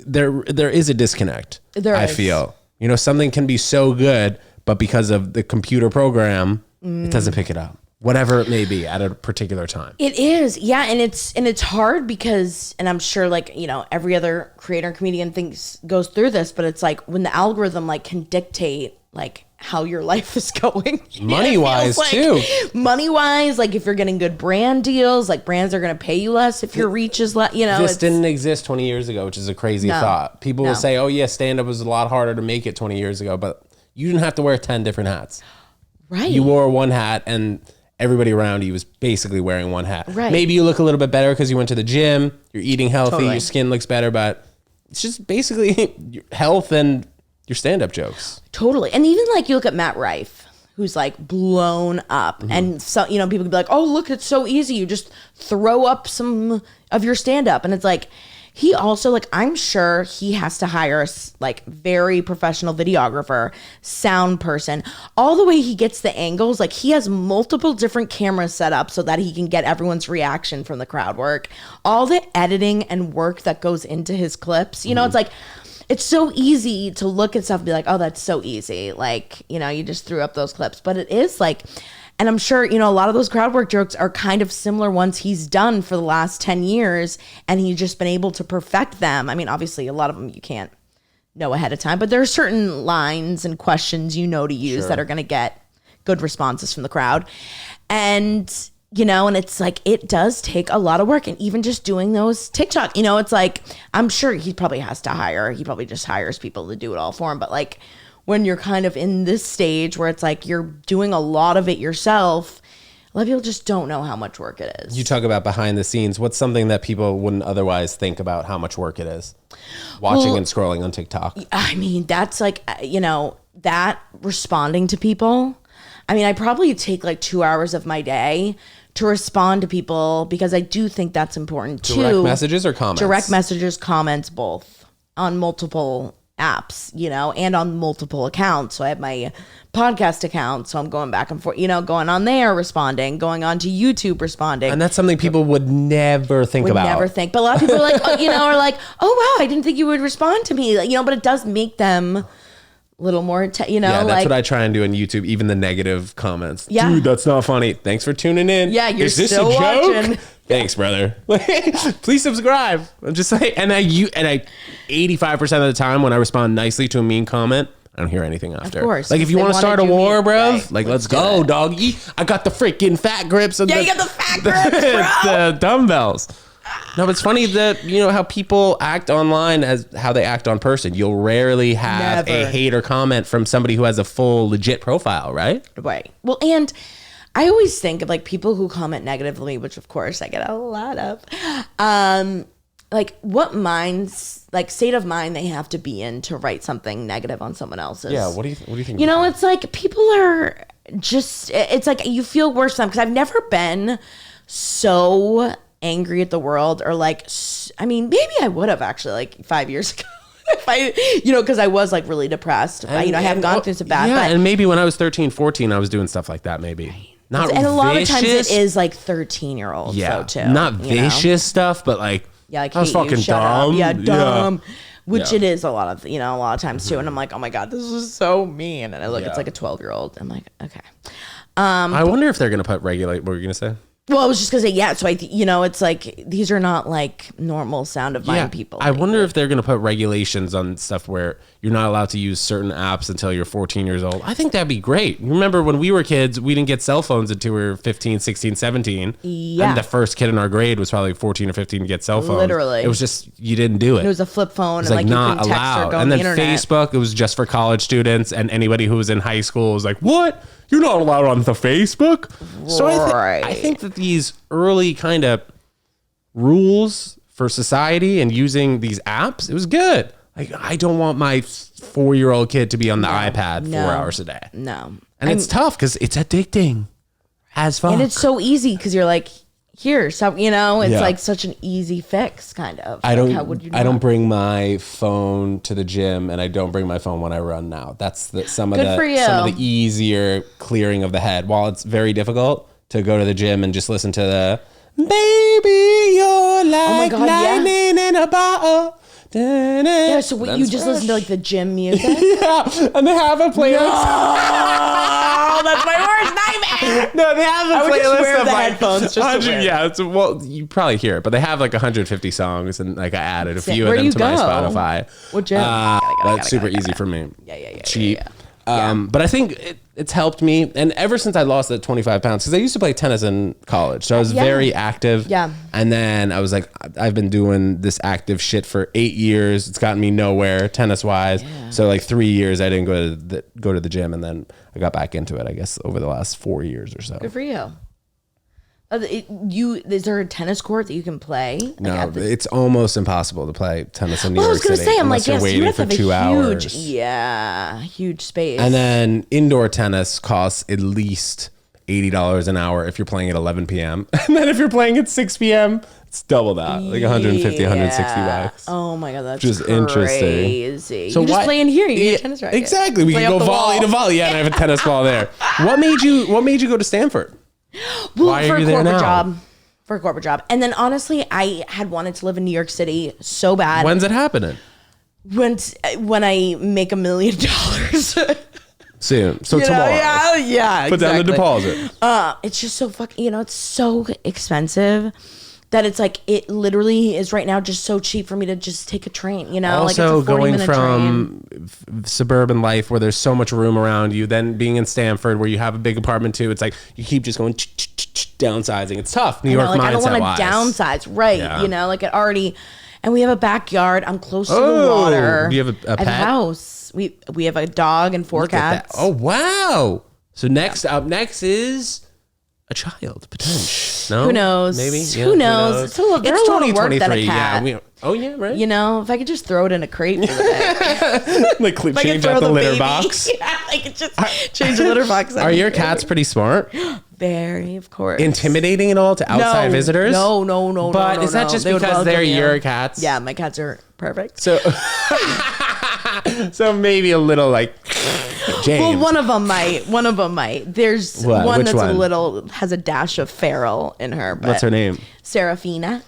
there is a disconnect. I feel. You know, something can be so good, but because of the computer program, it doesn't pick it up. Whatever it may be at a particular time. It is. Yeah. And it's hard because, and I'm sure like, you know, every other creator and comedian goes through this, but it's like when the algorithm like can dictate like how your life is going. Money-wise like, too. Money-wise, like if you're getting good brand deals, like brands are going to pay you less if your reach is less, you know. This didn't exist 20 years ago, which is a crazy thought. People will say, oh yeah, stand-up was a lot harder to make it 20 years ago, but you didn't have to wear 10 different hats. Right. You wore one hat and everybody around you was basically wearing one hat. Right. Maybe you look a little bit better because you went to the gym, you're eating healthy, your skin looks better, but it's just basically your health and your stand-up jokes. Totally. And even like you look at Matt Rife, who's like blown up. And so, you know, people could be like, oh, look, it's so easy. You just throw up some of your stand-up. And it's like, he also like, I'm sure he has to hire a like very professional videographer, sound person, all the way he gets the angles. Like he has multiple different cameras set up so that he can get everyone's reaction from the crowd work, all the editing and work that goes into his clips. You know, it's like, it's so easy to look at stuff and be like, oh, that's so easy. Like, you know, you just threw up those clips. But it is like, and I'm sure, you know, a lot of those crowd work jokes are kind of similar ones he's done for the last 10 years. And he's just been able to perfect them. I mean, obviously, a lot of them you can't know ahead of time. But there are certain lines and questions you know to use that are going to get good responses from the crowd. And you know, and it's like, it does take a lot of work. And even just doing those TikTok, you know, it's like, I'm sure he probably just hires people to do it all for him. But like when you're kind of in this stage where it's like, you're doing a lot of it yourself, a lot of people just don't know how much work it is. You talk about behind the scenes. What's something that people wouldn't otherwise think about how much work it is? Watching and scrolling on TikTok. I mean, that's like, you know, that responding to people. I mean, I probably take like 2 hours of my day to respond to people because I do think that's important too. Direct messages or comments? Direct messages, comments, both on multiple apps, you know, and on multiple accounts. So I have my podcast account, so I'm going back and forth, you know, going on there, responding, going on to YouTube, responding. And that's something people would never think about. Never think. But a lot of people are like, oh, you know, are like, oh, wow, I didn't think you would respond to me. Like, you know, but it does make them little more, you know, yeah, that's like, what I try and do in YouTube, even the negative comments. Yeah. Dude, that's not funny. Thanks for tuning in. Yeah, you're Is this still a joke? watching. Thanks, brother. Please subscribe. I'm just saying, and I 85% of the time when I respond nicely to a mean comment, I don't hear anything after. Of course. Like if you want to start a war, bro, right. like let's go, doggy. I got the freaking fat grips. Yeah, you got the fat grips, bro. The dumbbells. No, but it's funny that, you know, how people act online as how they act on person. You'll rarely have a hate or comment from somebody who has a full legit profile, right? Right. Well, and I always think of like people who comment negatively, which of course I get a lot of, like what state of mind they have to be in to write something negative on someone else's. Yeah. What do you think? You know, it's like people are just, it's like you feel worse for them because I've never been so angry at the world or like, I mean, maybe I would have actually like 5 years ago. Because I was like really depressed. I have gone through some bad. Yeah, but, and maybe when I was 13, 14, I was doing stuff like that. Maybe not, and a lot of times vicious. it is like 13-year-olds. Yeah, though, too. not vicious stuff, but like like I was hate you, fucking shut up. dumb. Yeah, dumb. Yeah. Which it is a lot of times too. And I'm like, oh my God, this is so mean. And I look, it's like a 12-year-old. I'm like, okay. I wonder if they're gonna regulate. What were you gonna say? Well, I was just gonna say, yeah. So it's like these are not like normal sound of mind people. I wonder if they're gonna put regulations on stuff where you're not allowed to use certain apps until you're 14 years old. I think that'd be great. You remember when we were kids, we didn't get cell phones until we were 15, 16, 17. Yeah. And the first kid in our grade was probably 14 or 15 to get cell phones. Literally. It was just, you didn't do it. It was a flip phone. It was and not you couldn't text allowed. or go on And the then internet. Facebook, it was just for college students, and anybody who was in high school was like, what? You're not allowed on the Facebook? So I think that these early kind of rules for society and using these apps, it was good. Like, I don't want my 4-year-old kid to be on the iPad 4 hours a day. No. And it's tough because it's addicting as fuck. And it's so easy because you're like, here, so it's like such an easy fix, kind of. I don't. How would you I don't bring my phone to the gym, and I don't bring my phone when I run now. That's some of the easier clearing of the head. While it's very difficult to go to the gym and just listen to the "Baby, you're like lightning in a bottle." Yeah, so you just listen to like the gym music? Yeah, and they have a playlist. Oh, that's my worst nightmare. No, they have a I would playlist just wear of the like headphones just to 100. wear. Yeah, well, you probably hear it, but they have like 150 songs, and like I added a few Where of do them you to my go? Spotify. What gym? That's super easy for me. Yeah. Cheap. Yeah. But I think it's helped me. And ever since I lost that 25 pounds, because I used to play tennis in college. So I was very active. Yeah. And then I was like, I've been doing this active shit for 8 years. It's gotten me nowhere tennis wise. Yeah. So like 3 years, I didn't go to the gym. And then I got back into it, I guess, over the last 4 years or so. Good for you. Is there a tennis court that you can play? No, it's almost impossible to play tennis in New York City. I was going to say, I'm like, yes, you have to have 2 hours. huge space. And then indoor tennis costs at least $80 an hour if you're playing at 11 p.m. And then if you're playing at 6 p.m., it's double that, like 150, 160 bucks. Oh my God, that's just crazy. Interesting. So you just play in here. You get a tennis racket. Exactly. We can go volley to volley. Yeah, and I have a tennis ball there. What made you go to Stanford? Why are you there now? For a corporate job. And then honestly, I had wanted to live in New York City so bad. When's it happening? When I make $1 million. Soon. So tomorrow. Yeah. Put down the deposit. It's just so it's so expensive that it's like, it literally is right now just so cheap for me to just take a train, Also, like it's a 40 going from suburban life where there's so much room around you, then being in Stanford where you have a big apartment too, it's like you keep just going downsizing. It's tough. New York mindset-wise. I don't want to downsize, right? Yeah. Like it already, and we have a backyard. I'm close to the water. Do you have a pet? I have a house. We have a dog and 4 cats. Oh wow! So next is a child, potential. No? Who knows? Maybe. Who knows? It's a lot of work than a cat. Yeah. Right? If I could just throw it in a crate for the day. Like change out the litter box. Yeah, I could just change the litter box. Are your cats pretty smart? Very, of course. Intimidating at all to outside visitors? No. But is that just because they're your cats? Yeah, my cats are perfect. So, so maybe a little like James. Well, one of them might. There's one that's a little, has a dash of feral in her. But what's her name? Serafina.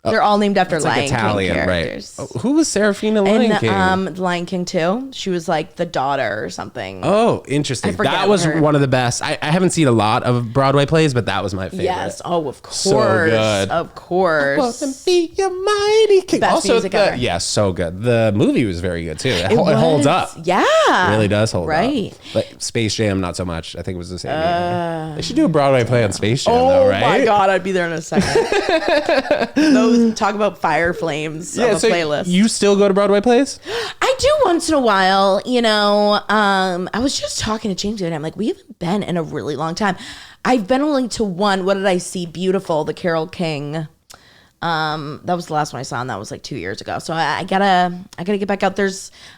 They're all named after Lion Italian, King characters. Right? Oh, who was Serafina Lion King? The Lion King too. She was like the daughter or something. Oh, interesting. That was one of the best. I haven't seen a lot of Broadway plays, but that was my favorite. Yes. Oh, of course. So good. Of course. And be your mighty king. Best music ever. Yeah, so good. The movie was very good too. It holds up. Yeah. It really does hold up. Right. But Space Jam, not so much. I think it was the same year. They should do a Broadway play on Space Jam though, right? Oh my God, I'd be there in a second. Those talk about fire flames on the playlist. You still go to Broadway plays? I do once in a while, I was just talking to James the other day. I'm like, we haven't been in a really long time. I've been only to one. What did I see? Beautiful, the Carole King. That was the last one I saw, and that was like 2 years ago. So I gotta get back out. I'm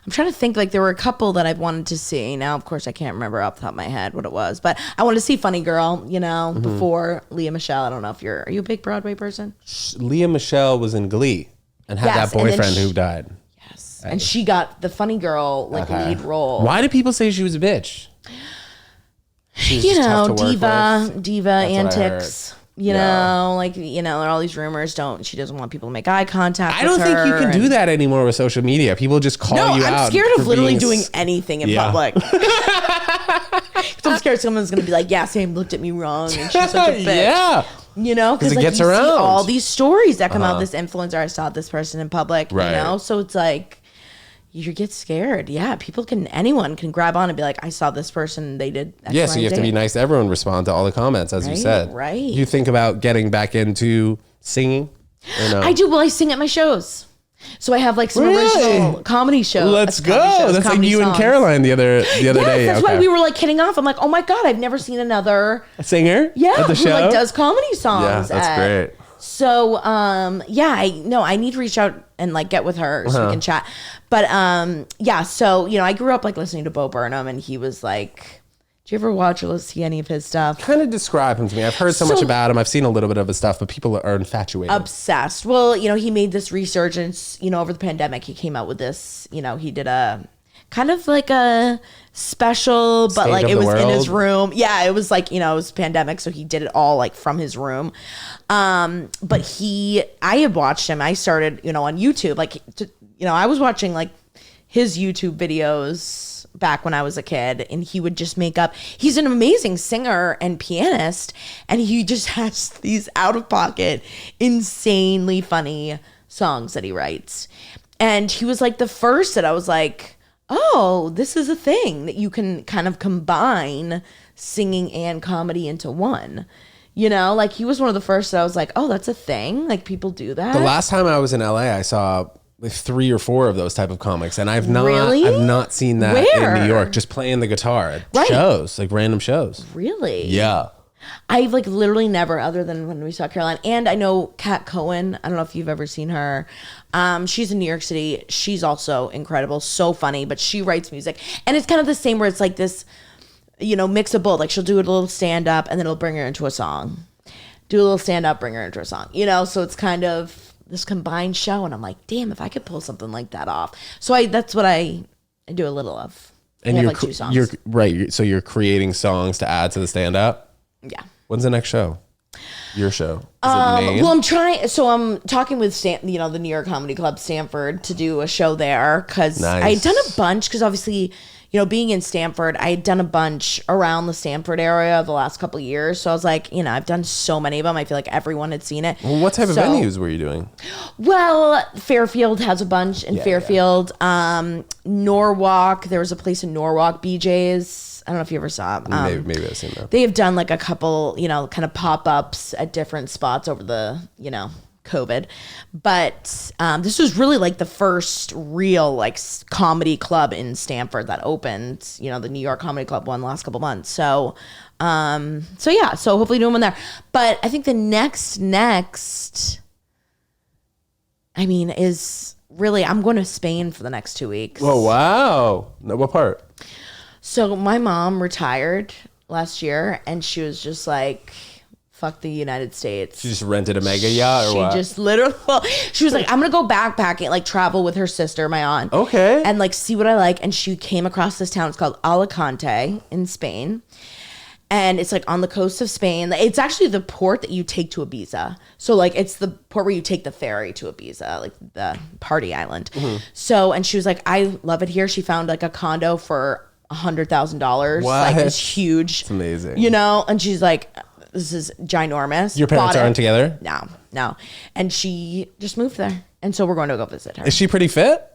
trying to think, like there were a couple that I wanted to see. Now, of course, I can't remember off the top of my head what it was, but I wanted to see Funny Girl, before Leah Michele. I don't know if are you a big Broadway person? Leah Michele was in Glee and had that boyfriend who died. Yes. and she got the funny girl lead role. Why do people say she was a bitch? You know, diva antics. You know, like, you know, all these rumors she doesn't want people to make eye contact I don't think you can do that anymore with social media. People just call you out. I'm scared of literally doing anything in public. I'm scared someone's going to be like, yeah, Sam looked at me wrong and she's such a bitch. Yeah. You know, because like, gets you around. see all these stories that come out, this influencer, I saw this person in public, Right. you know? So it's like, you get scared. Yeah, anyone can grab on and be like, I saw this person, they did X, Yeah, Y, so you have to Z. be nice to everyone, respond to all the comments, as you said. Right. You think about getting back into singing? Or no? I do. Well, I sing at my shows. So I have like some original comedy shows. Let's go. That's like you and Caroline the other day. That's why we were like hitting off. I'm like, oh my God, I've never seen another singer at the who show? like does comedy songs. Yeah, that's great. So, I need to reach out and like get with her so we can chat. But, so, you know, I grew up like listening to Bo Burnham, and he was like, do you ever watch or see any of his stuff? Kind of describe him to me. I've heard so much about him. I've seen a little bit of his stuff, but people are infatuated. Obsessed. Well, you know, he made this resurgence, you know, over the pandemic. He came out with this, you know, he did a kind of like a special, but State like of it the was in his world. room. Yeah, it was like, you know, it was pandemic, so he did it all like from his room. But I had watched him. I started, you know, on YouTube, like, you know, I was watching like his YouTube videos back when I was a kid, and he would just make up. He's an amazing singer and pianist, and he just has these out of pocket, insanely funny songs that he writes. And he was like the first that I was like, oh, this is a thing that you can kind of combine singing and comedy into one. You know, like he was one of the first that I was like, oh, that's a thing. Like people do that. The last time I was in LA, I saw like 3 or 4 of those type of comics, and I've not seen that in New York. Just playing the guitar at shows, like random shows. Really? Yeah. I've like literally never, other than when we saw Caroline. And I know Kat Cohen. I don't know if you've ever seen her. She's in New York City. She's also incredible, so funny, but she writes music. And it's kind of the same where it's like this, you know, mix of both. Like she'll do a little stand up and then it'll bring her into a song. Do a little stand up, bring her into a song. You know, so it's kind of this combined show, and I'm like, damn, if I could pull something like that off. So that's what I do a little of. And I have like 2 songs. You're right. So you're creating songs to add to the stand up. Yeah. When's the next show? Your show? Is it Maine? Well, I'm talking with the New York Comedy Club Stanford to do a show there, because I had done a bunch, because obviously, you know, being in Stanford, I had done a bunch around the Stanford area the last couple of years. So I was like, you know, I've done so many of them. I feel like everyone had seen it. Well, what type of venues were you doing? Well, Fairfield has a bunch in Fairfield. Yeah. Norwalk, there was a place in Norwalk, BJ's. I don't know if you ever saw it. Maybe I've seen that. They have done like a couple, you know, kind of pop-ups at different spots over the, you know, COVID. But this was really like the first real like comedy club in Stanford that opened, you know, the New York Comedy Club one last couple months. So hopefully doing one there. But I think the next, I mean, is really, I'm going to Spain for the next 2 weeks. Oh, wow. No, what part? So my mom retired last year, and she was just like, fuck the United States. She just rented a mega yacht or what? She just literally, she was like, I'm going to go backpacking, like travel with her sister, my aunt. Okay. And like see what I like. And she came across this town. It's called Alicante in Spain. And it's like on the coast of Spain. It's actually the port that you take to Ibiza. So like it's the port where you take the ferry to Ibiza, like the party island. Mm-hmm. So, and she was like, I love it here. She found like a condo for $100,000. Like it's huge. It's amazing. You know? And she's like, this is ginormous. Your parents aren't together? No. And she just moved there. And so we're going to go visit her. Is she pretty fit?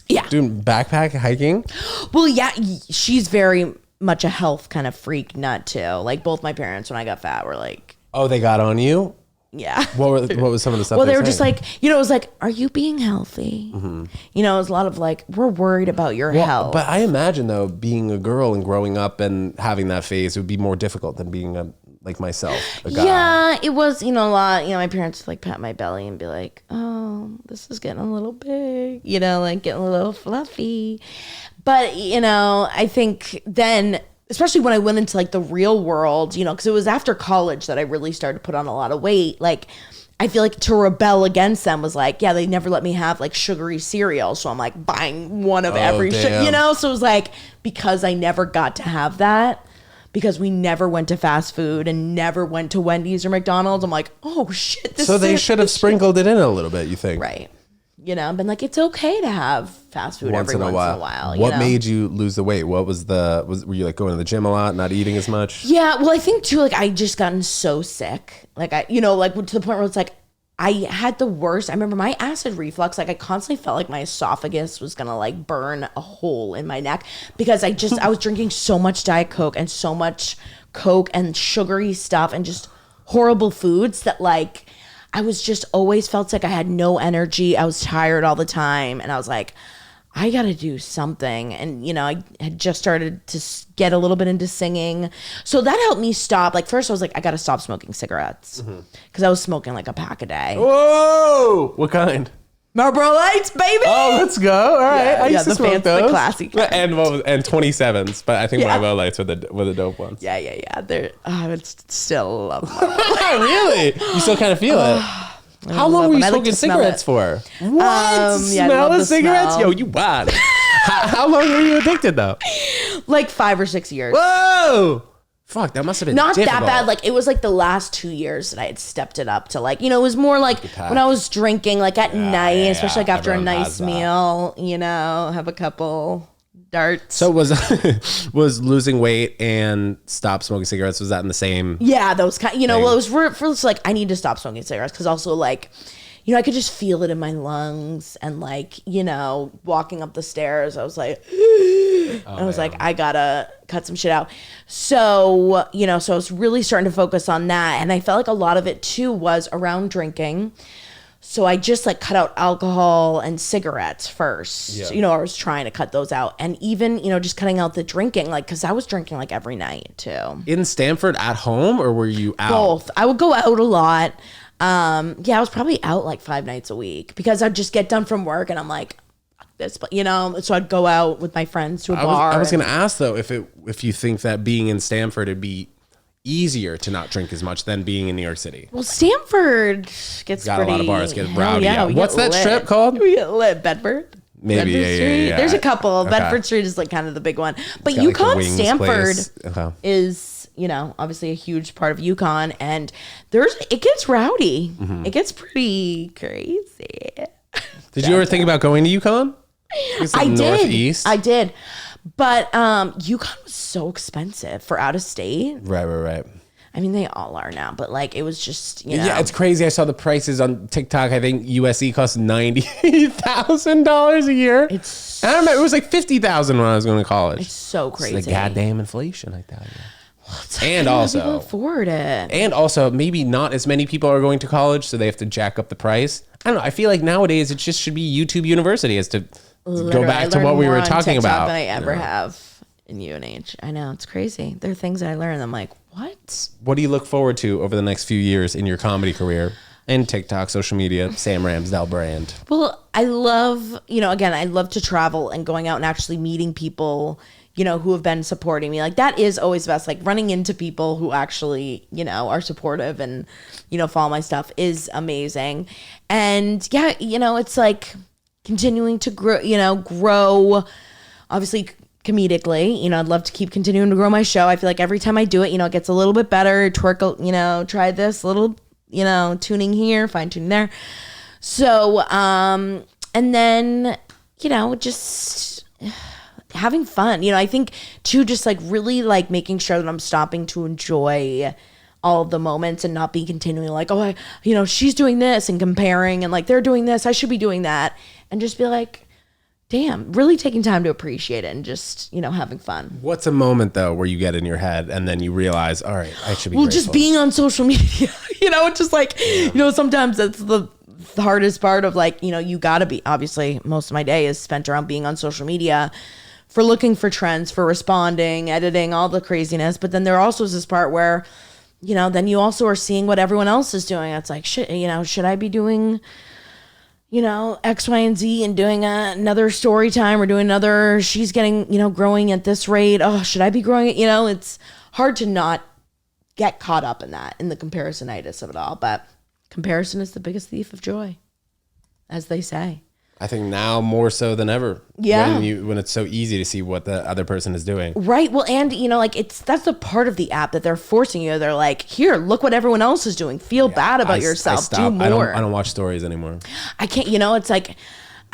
Yeah. Doing backpack hiking? Well, yeah, she's very much a health kind of freak nut too. Like both my parents, when I got fat, were like, oh, they got on you? Yeah. What was some of the stuff? Well, they were just like, you know, it was like, are you being healthy? Mm-hmm. You know, it was a lot of like, we're worried about your health. But I imagine though, being a girl and growing up and having that phase would be more difficult than being like myself, a guy. Yeah, it was, you know, a lot. You know, my parents would like pat my belly and be like, oh, this is getting a little big, you know, like getting a little fluffy. But, you know, I think then, especially when I went into like the real world, you know, because it was after college that I really started to put on a lot of weight. Like I feel like to rebel against them was like, yeah, they never let me have like sugary cereal. So I'm like buying one of every shit, you know? So it was like, because I never got to have that, because we never went to fast food and never went to Wendy's or McDonald's, I'm like, oh shit. So they should have sprinkled it in a little bit, you think? Right. You know, been like, it's okay to have fast food every once in a while. What made you lose the weight? What was were you like going to the gym a lot, not eating as much? Yeah, well, I think too, like I just gotten so sick. Like like to the point where it's like, I had the worst. I remember my acid reflux, like I constantly felt like my esophagus was gonna like burn a hole in my neck because I was drinking so much Diet Coke and so much Coke and sugary stuff and just horrible foods that like, I was just always felt like I had no energy. I was tired all the time. And I was like, I got to do something. And, you know, I had just started to get a little bit into singing. So that helped me stop. Like first I was like, I got to stop smoking cigarettes because I was smoking like a pack a day. Whoa! What kind? Marlboro Lights, baby. Oh, let's go. All right. Yeah, I used to smoke those. The classy kind. And 27s, but I think Marlboro Lights were the dope ones. Yeah. I would still love them. Really? You still kind of feel it? How long were you smoking cigarettes for? What? Smell the cigarettes? Yo, you wild. How long were you addicted though? Like 5 or 6 years. Whoa! Fuck, that must have been not difficult. that bad. Like it was like the last 2 years that I had stepped it up to like, you know, it was more like when I was drinking like at night, especially like after a nice meal, you know, have a couple darts. So was losing weight and stop smoking cigarettes, was that in the same? Yeah, those kind, you know, well, it was first like I need to stop smoking cigarettes because also like, you know, I could just feel it in my lungs and like, you know, walking up the stairs, I was like, I was like, I gotta cut some shit out. So, you know, so I was really starting to focus on that. And I felt like a lot of it too was around drinking. So I just like cut out alcohol and cigarettes first. Yeah. You know, I was trying to cut those out. And even, you know, just cutting out the drinking, like, because I was drinking like every night too. In Stanford at home or were you out? Both. I would go out a lot. I was probably out like 5 nights a week because I'd just get done from work and I'm like, fuck this, but you know, so I'd go out with my friends to a bar. I was going to ask though, if you think that being in Stanford would be easier to not drink as much than being in New York City. Well, Stanford gets got a lot of bars, get rowdy. Yeah, what's that strip called? We get lit. Bedford. Maybe, Bedford Street. Yeah. There's a couple. Okay. Bedford Street is like kind of the big one. But UConn like Stanford is, you know, obviously a huge part of UConn, and it gets rowdy. Mm-hmm. It gets pretty crazy. Did you ever think about going to UConn? I did. Northeast. I did. But UConn was so expensive for out of state. Right. I mean, they all are now, but like it was just, you know. Yeah, it's crazy. I saw the prices on TikTok. I think USC costs $90,000 a year. I remember it was like $50,000 when I was going to college. It's so crazy. It's the goddamn inflation, I tell you. Well, and also afford it. And also, maybe not as many people are going to college, so they have to jack up the price. I don't know. I feel like nowadays it just should be YouTube University as to go back to what we were talking about than I ever have in UNH. I know, it's crazy. There are things that I learned. I'm like, what? What do you look forward to over the next few years in your comedy career and TikTok, social media, Sam Ramsdell brand? Well, I love, you know, again, I love to travel and going out and actually meeting people, you know, who have been supporting me. Like that is always best. Like running into people who actually, you know, are supportive and, you know, follow my stuff is amazing. And yeah, you know, it's like continuing to grow obviously comedically. You know, I'd love to keep continuing to grow my show. I feel like every time I do it, you know, it gets a little bit better. Twerk, you know, try this little, you know, tuning here, fine tuning there. So, and then, you know, just having fun. You know, I think too, just like really like making sure that I'm stopping to enjoy all of the moments and not be continually like, oh, you know, she's doing this and comparing and like they're doing this, I should be doing that. And just be like, damn, really taking time to appreciate it and just, you know, having fun. What's a moment though where you get in your head and then you realize, all right, I should be grateful. Just being on social media, you know, it's just like, you know, sometimes that's the hardest part of like, you know, you gotta be, obviously most of my day is spent around being on social media for looking for trends, for responding, editing, all the craziness. But then there also is this part where, you know, then you also are seeing what everyone else is doing. It's like, shit, you know, should I be doing, you know, X, Y, and Z and doing another story time or doing another, she's getting, you know, growing at this rate. Oh, should I be growing it? You know, it's hard to not get caught up in that, in the comparisonitis of it all. But Comparison is the biggest thief of joy, as they say. I think now more so than ever. Yeah. When it's so easy to see what the other person is doing. Right. Well, and like that's the part of the app that they're forcing you. They're like, here, look what everyone else is doing. Feel bad about yourself. Do more. I don't watch stories anymore. I can't, it's like,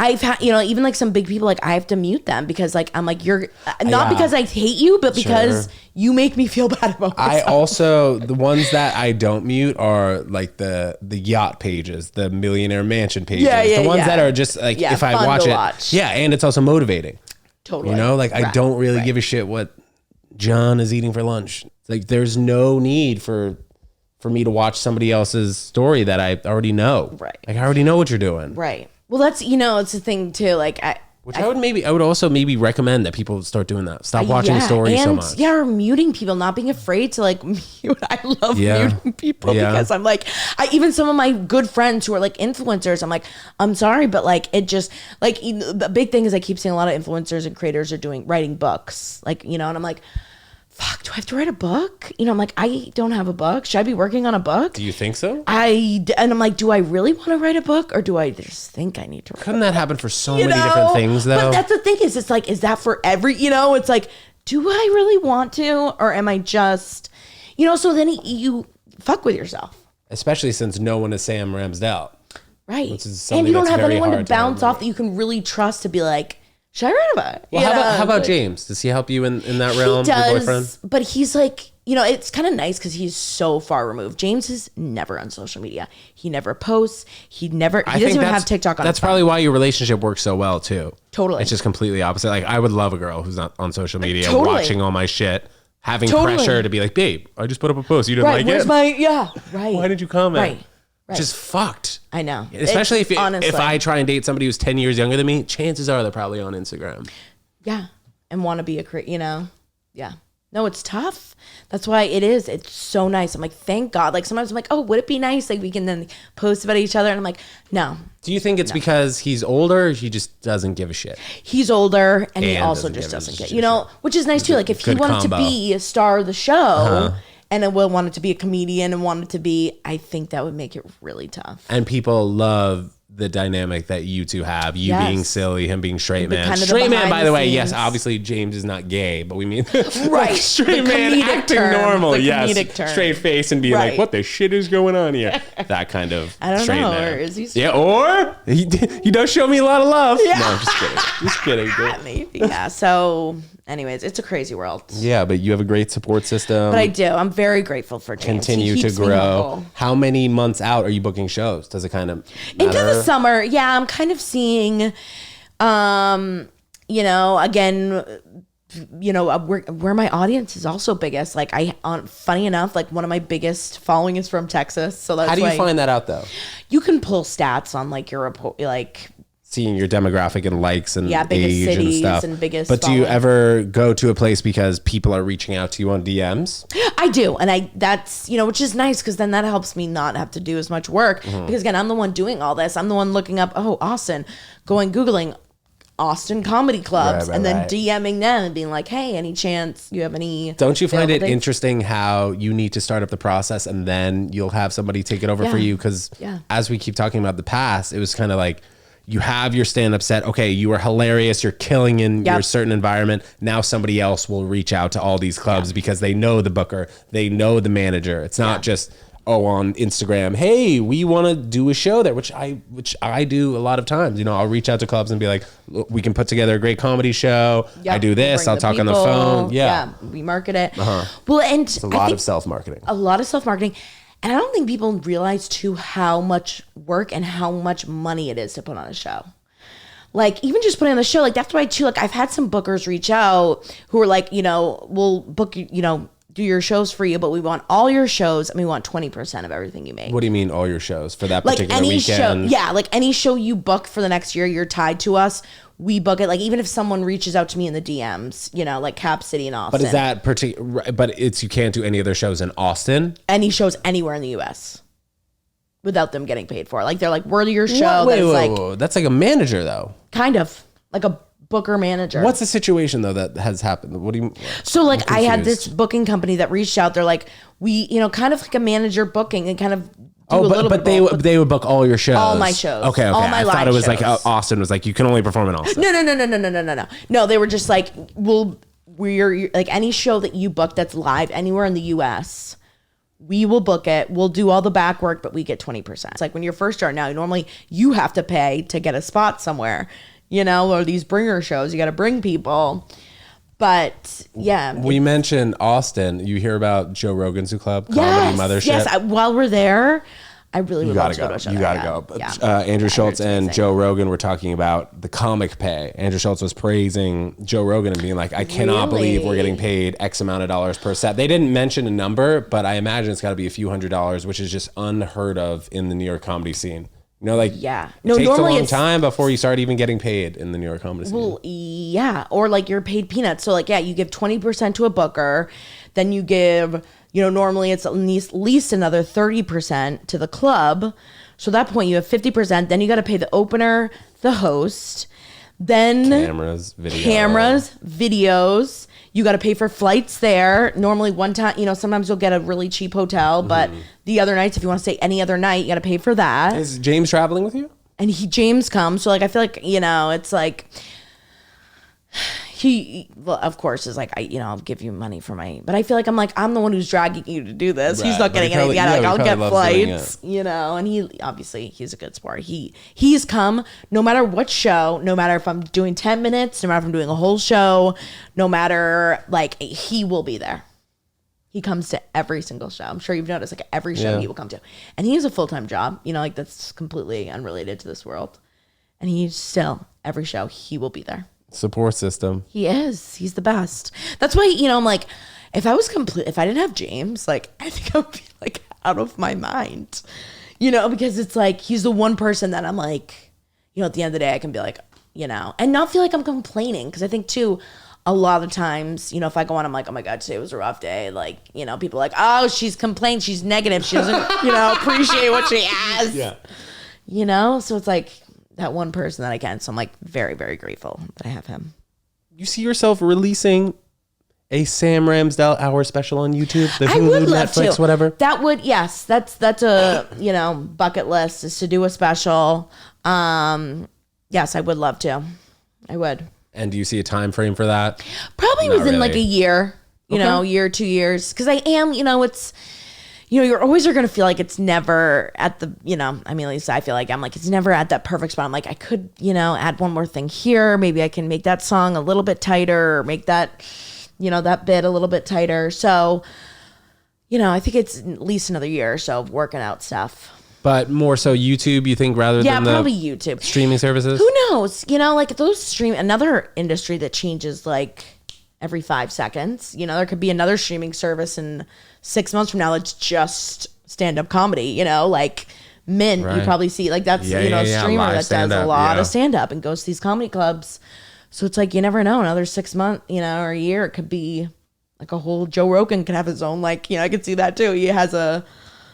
I've had, even like some big people, like I have to mute them because like, I'm like, you're not because I hate you, but because you make me feel bad about myself. I also, the ones that I don't mute are like the yacht pages, the millionaire mansion pages, the ones that are just like, if I watch it. Yeah. And it's also motivating. Totally. Like I don't really give a shit what John is eating for lunch. Like there's no need for me to watch somebody else's story that I already know. Right. Like I already know what you're doing. Right. Well, that's, it's a thing too. Like I would also maybe recommend that people start doing that. Stop watching stories so much. Yeah, or muting people, not being afraid to like mute. I love muting people because I'm like, even some of my good friends who are like influencers, I'm like, I'm sorry, but like it just like the big thing is I keep seeing a lot of influencers and creators are writing books, like and I'm like, fuck, do I have to write a book? I'm like, I don't have a book. Should I be working on a book? Do you think so? And I'm like, do I really want to write a book or do I just think I need to write Couldn't that happen for so many different things though? But that's the thing it's like, is that for every, it's like, do I really want to, or am I just, so then you fuck with yourself. Especially since no one is Sam Ramsdell. Right. And you don't have anyone to bounce off that you can really trust to be like, should I write about it? Well, how about James? Does he help you in that realm? He does, your boyfriend? but he's like, it's kind of nice because he's so far removed. James is never on social media. He never posts. He doesn't even have TikTok on. That's probably why your relationship works so well too. Totally. It's just completely opposite. Like I would love a girl who's not on social media, watching all my shit, having pressure to be like, babe, I just put up a post. You didn't like it? Right. Why did you comment? Right. Just fucked. I know. Especially if I try and date somebody who's 10 years younger than me, chances are they're probably on Instagram. Yeah. And want to be yeah. No, it's tough. That's why it's so nice. I'm like, thank God. Like sometimes I'm like, oh, would it be nice? Like we can then post about each other. And I'm like, no. Do you think it's because he's older or he just doesn't give a shit? He's older and he also just doesn't get, which is nice too. Like if he wanted to be a star of the show, and it will want it to be a comedian and want it to be, I think that would make it really tough. And people love the dynamic that you two have. You being silly, him being straight man. Straight man, by the way, yes, obviously James is not gay, but we mean right. Straight man acting normal. Yes. Straight face and being like, what the shit is going on here? That kind of I don't straight know. man. Or is he straight? Yeah, or he does show me a lot of love. Yeah. No, I'm just kidding. Just kidding. Dude. Maybe. Yeah. So anyways, it's a crazy world. Yeah, but you have a great support system. But I do. I'm very grateful for James. Continue to grow. How many months out are you booking shows? Does it kind of matter? Into the summer? Yeah, I'm kind of seeing, again, where my audience is also biggest. Like funny enough, like one of my biggest following is from Texas. So that's how do you find that out though? You can pull stats on like your like. Seeing your demographic and likes and biggest age cities and stuff. And biggest but do you ever go to a place because people are reaching out to you on DMs? I do. And that's, which is nice because then that helps me not have to do as much work. Because again, I'm the one doing all this. I'm the one looking up, Austin, Googling Austin comedy clubs and then DMing them and being like, hey, any chance you have any... Don't you find it interesting how you need to start up the process and then you'll have somebody take it over for you? Because as we keep talking about the past, it was kind of like, you have your stand-up set. Okay, you are hilarious. You're killing in your certain environment. Now somebody else will reach out to all these clubs because they know the booker. They know the manager. It's not just, on Instagram, hey, we want to do a show there, which I do a lot of times. I'll reach out to clubs and be like, look, we can put together a great comedy show. I do this. I'll talk on the phone. Yeah. We market it. Well, and it's a lot of self-marketing. A lot of self-marketing. And I don't think people realize too how much work and how much money it is to put on a show. Like even just putting on the show, like that's why too, like I've had some bookers reach out who are like, we'll book you, do your shows for you, but we want all your shows and we want 20% of everything you make. What do you mean all your shows for that like particular any weekend? Show, yeah, like any show you book for the next year, you're tied to us. We book it. Like even if someone reaches out to me in the DMs, like Cap City and Austin. But is that particular? But you can't do any other shows in Austin. Any shows anywhere in the U.S. without them getting paid for. Like they're like, we're your show. Wait. That's like a manager though. Kind of like a booker manager. What's the situation though that has happened? What do you? So like I had this booking company that reached out. They're like, we, kind of like a manager booking and kind of do a little but bit of both. they would book all your shows. All my shows. Okay. All my I thought live it was like shows. Austin was like you can only perform in Austin. No. No, they were just like, we're like any show that you book that's live anywhere in the US, we will book it. We'll do all the back work, but we get 20%. It's like when you're first starting out, normally you have to pay to get a spot somewhere, you know, or these bringer shows, you got to bring people. But yeah. We mentioned Austin. You hear about Joe Rogan's new club, Comedy Mothership? Yes, while we're there, I really would love to go to a show. You there, gotta go. Yeah. Andrew Schultz and amazing. Joe Rogan were talking about the comic pay. Andrew Schultz was praising Joe Rogan and being like, I cannot believe we're getting paid X amount of dollars per set. They didn't mention a number, but I imagine it's got to be a few $100s, which is just unheard of in the New York comedy scene. You know, like, yeah. it takes a long time before you start even getting paid in the New York comedy scene. Well, yeah. Or like you're paid peanuts. So like, yeah, you give 20% to a booker, then you give, you know, normally it's at least another 30% to the club. So at that point you have 50%. Then you got to pay the opener, the host, then cameras, videos. You got to pay for flights there. Normally one time, you know, sometimes you'll get a really cheap hotel, but the other nights, if you want to stay any other night, you got to pay for that. Is James traveling with you? And James comes. So like, I feel like, you know, it's like, he, well, of course, is like, I'll give you money for but I feel like I'm the one who's dragging you to do this. Right. He's not getting anything out. Like, I'll get flights, you know, and he's a good sport. He's come no matter what show, no matter if I'm doing 10 minutes, no matter if I'm doing a whole show, no matter, like, he will be there. He comes to every single show. I'm sure you've noticed, like, every show he will come to. And he has a full-time job, you know, like, that's completely unrelated to this world. And he's still, every show, he will be there. Support system. He is. He's the best. That's why, you know, I'm like, if I didn't have James, like, I think I would be like out of my mind, you know, because it's like, he's the one person that I'm like, you know, at the end of the day, I can be like, you know, and not feel like I'm complaining. Cause I think too, a lot of times, you know, if I go on, I'm like, oh my God, today was a rough day. Like, you know, people are like, oh, she's complaining. She's negative. She doesn't, you know, appreciate what she has. Yeah. You know, so it's like, that one person that I can. So I'm like very, very grateful that I have him. You see yourself releasing a Sam Ramsdell hour special on YouTube? The I would Hulu, love Netflix, to. whatever. That would, yes. That's a, you know, bucket list is to do a special. Yes, I would love to. I would. And do you see a time frame for that? Probably Not within really. like a year, you know, year, 2 years. Cause I am, you know, it's, you know, you're always going to feel like it's never at the, you know, I mean, at least I feel like I'm like, it's never at that perfect spot. I'm like, I could, you know, add one more thing here. Maybe I can make that song a little bit tighter or make that, you know, that bit a little bit tighter. So, you know, I think it's at least another year or so of working out stuff. But more so YouTube, you think, rather than probably YouTube streaming services? Who knows? You know, like those another industry that changes like every 5 seconds. You know, there could be another streaming service in 6 months from now that's just stand-up comedy, you know, like Mint, you probably see, like that's, you know, a streamer that does a lot of stand-up and goes to these comedy clubs. So it's like, you never know, another 6 months, you know, or a year, it could be like a whole, Joe Rogan could have his own, like, you know, I could see that too. He has a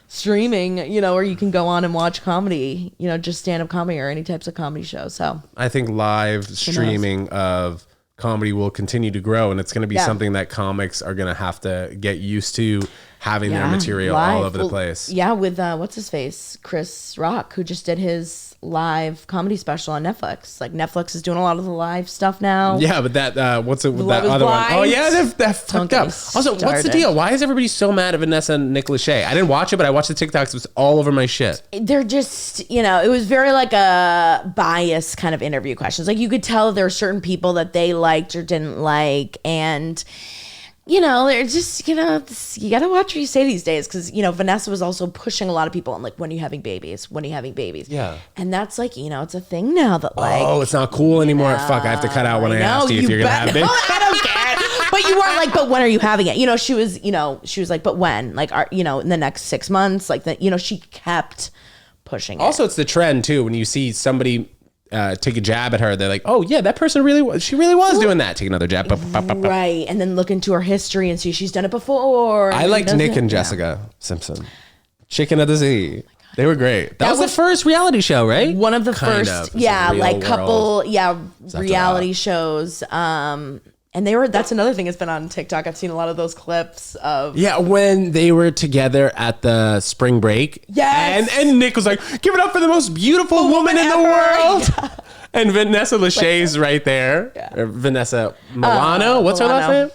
streaming, you know, where you can go on and watch comedy, you know, just stand-up comedy or any types of comedy shows. So I think live streaming of comedy will continue to grow, and it's going to be something that comics are going to have to get used to having their material all over the place. Yeah, with what's his face, Chris Rock, who just did his live comedy special on Netflix. Like Netflix is doing a lot of the live stuff now. Yeah, but that what's it with that other one? Oh yeah, that fucked up. Also, what's the deal? Why is everybody so mad at Vanessa and Nick Lachey? I didn't watch it, but I watched the TikToks. It was all over my shit. They're just, you know, it was very like a biased kind of interview questions. Like you could tell there were certain people that they liked or didn't like, and you know, they're just, you know, you got to watch what you say these days. Cause you know, Vanessa was also pushing a lot of people on like, when are you having babies? When are you having babies? Yeah. And that's like, you know, it's a thing now that like, oh, it's not cool anymore. Fuck, I have to cut out when I asked you if you're going to have babies. I don't care. But you weren't like, but when are you having it? You know, she was like, but when? Like, you know, in the next 6 months, like that, you know, she kept pushing also, it's the trend too. When you see somebody take a jab at her, they're like, oh yeah, that person really was doing that. Take another jab. Right. And then look into her history and see she's done it before. I liked Nick and Jessica Simpson. Chicken of the Z. They were great. That was the first reality show, right? One of the first, like couple, reality shows. And And that's another thing that's been on TikTok. I've seen a lot of those clips of. Yeah, when they were together at the spring break. Yes. And Nick was like, give it up for the most beautiful woman in the world. Yeah. And Vanessa Lachey's right there. Yeah. Or Vanessa Milano. What's her last name?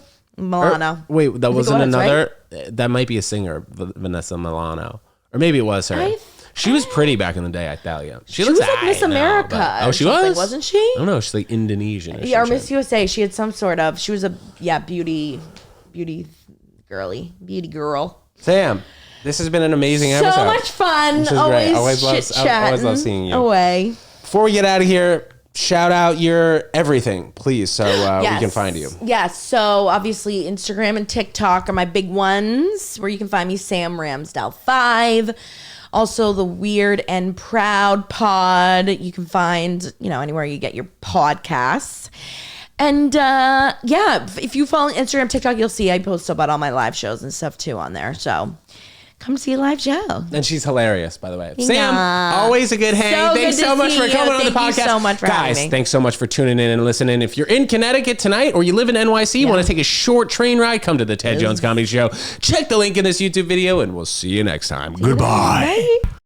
Milano. Wait, that wasn't another? Right? That might be a singer, Vanessa Milano. Or maybe it was her. She was pretty back in the day, I tell you. She was like Miss America. She was? Wasn't she? I don't know. She's like Indonesian. Or Miss USA. She had some sort of, she was a, beauty girl. Sam, this has been an amazing episode. So much fun. Always chit-chatting love seeing you. away. Before we get out of here, shout out your everything, please, so we can find you. Yes. So obviously Instagram and TikTok are my big ones where you can find me, Sam Ramsdell 5. Also the Weird and Proud pod. You can find, anywhere you get your podcasts. And if you follow Instagram, TikTok, you'll see I post about all my live shows and stuff too on there. So come see a live show. And she's hilarious, by the way. Sam, always a good hang. Thanks so much for coming on the podcast. Thank you so much for having me. Guys, thanks so much for tuning in and listening. If you're in Connecticut tonight or you live in NYC, want to take a short train ride, come to the Ted Jones Comedy Show. Check the link in this YouTube video, and we'll see you next time. Goodbye. Bye.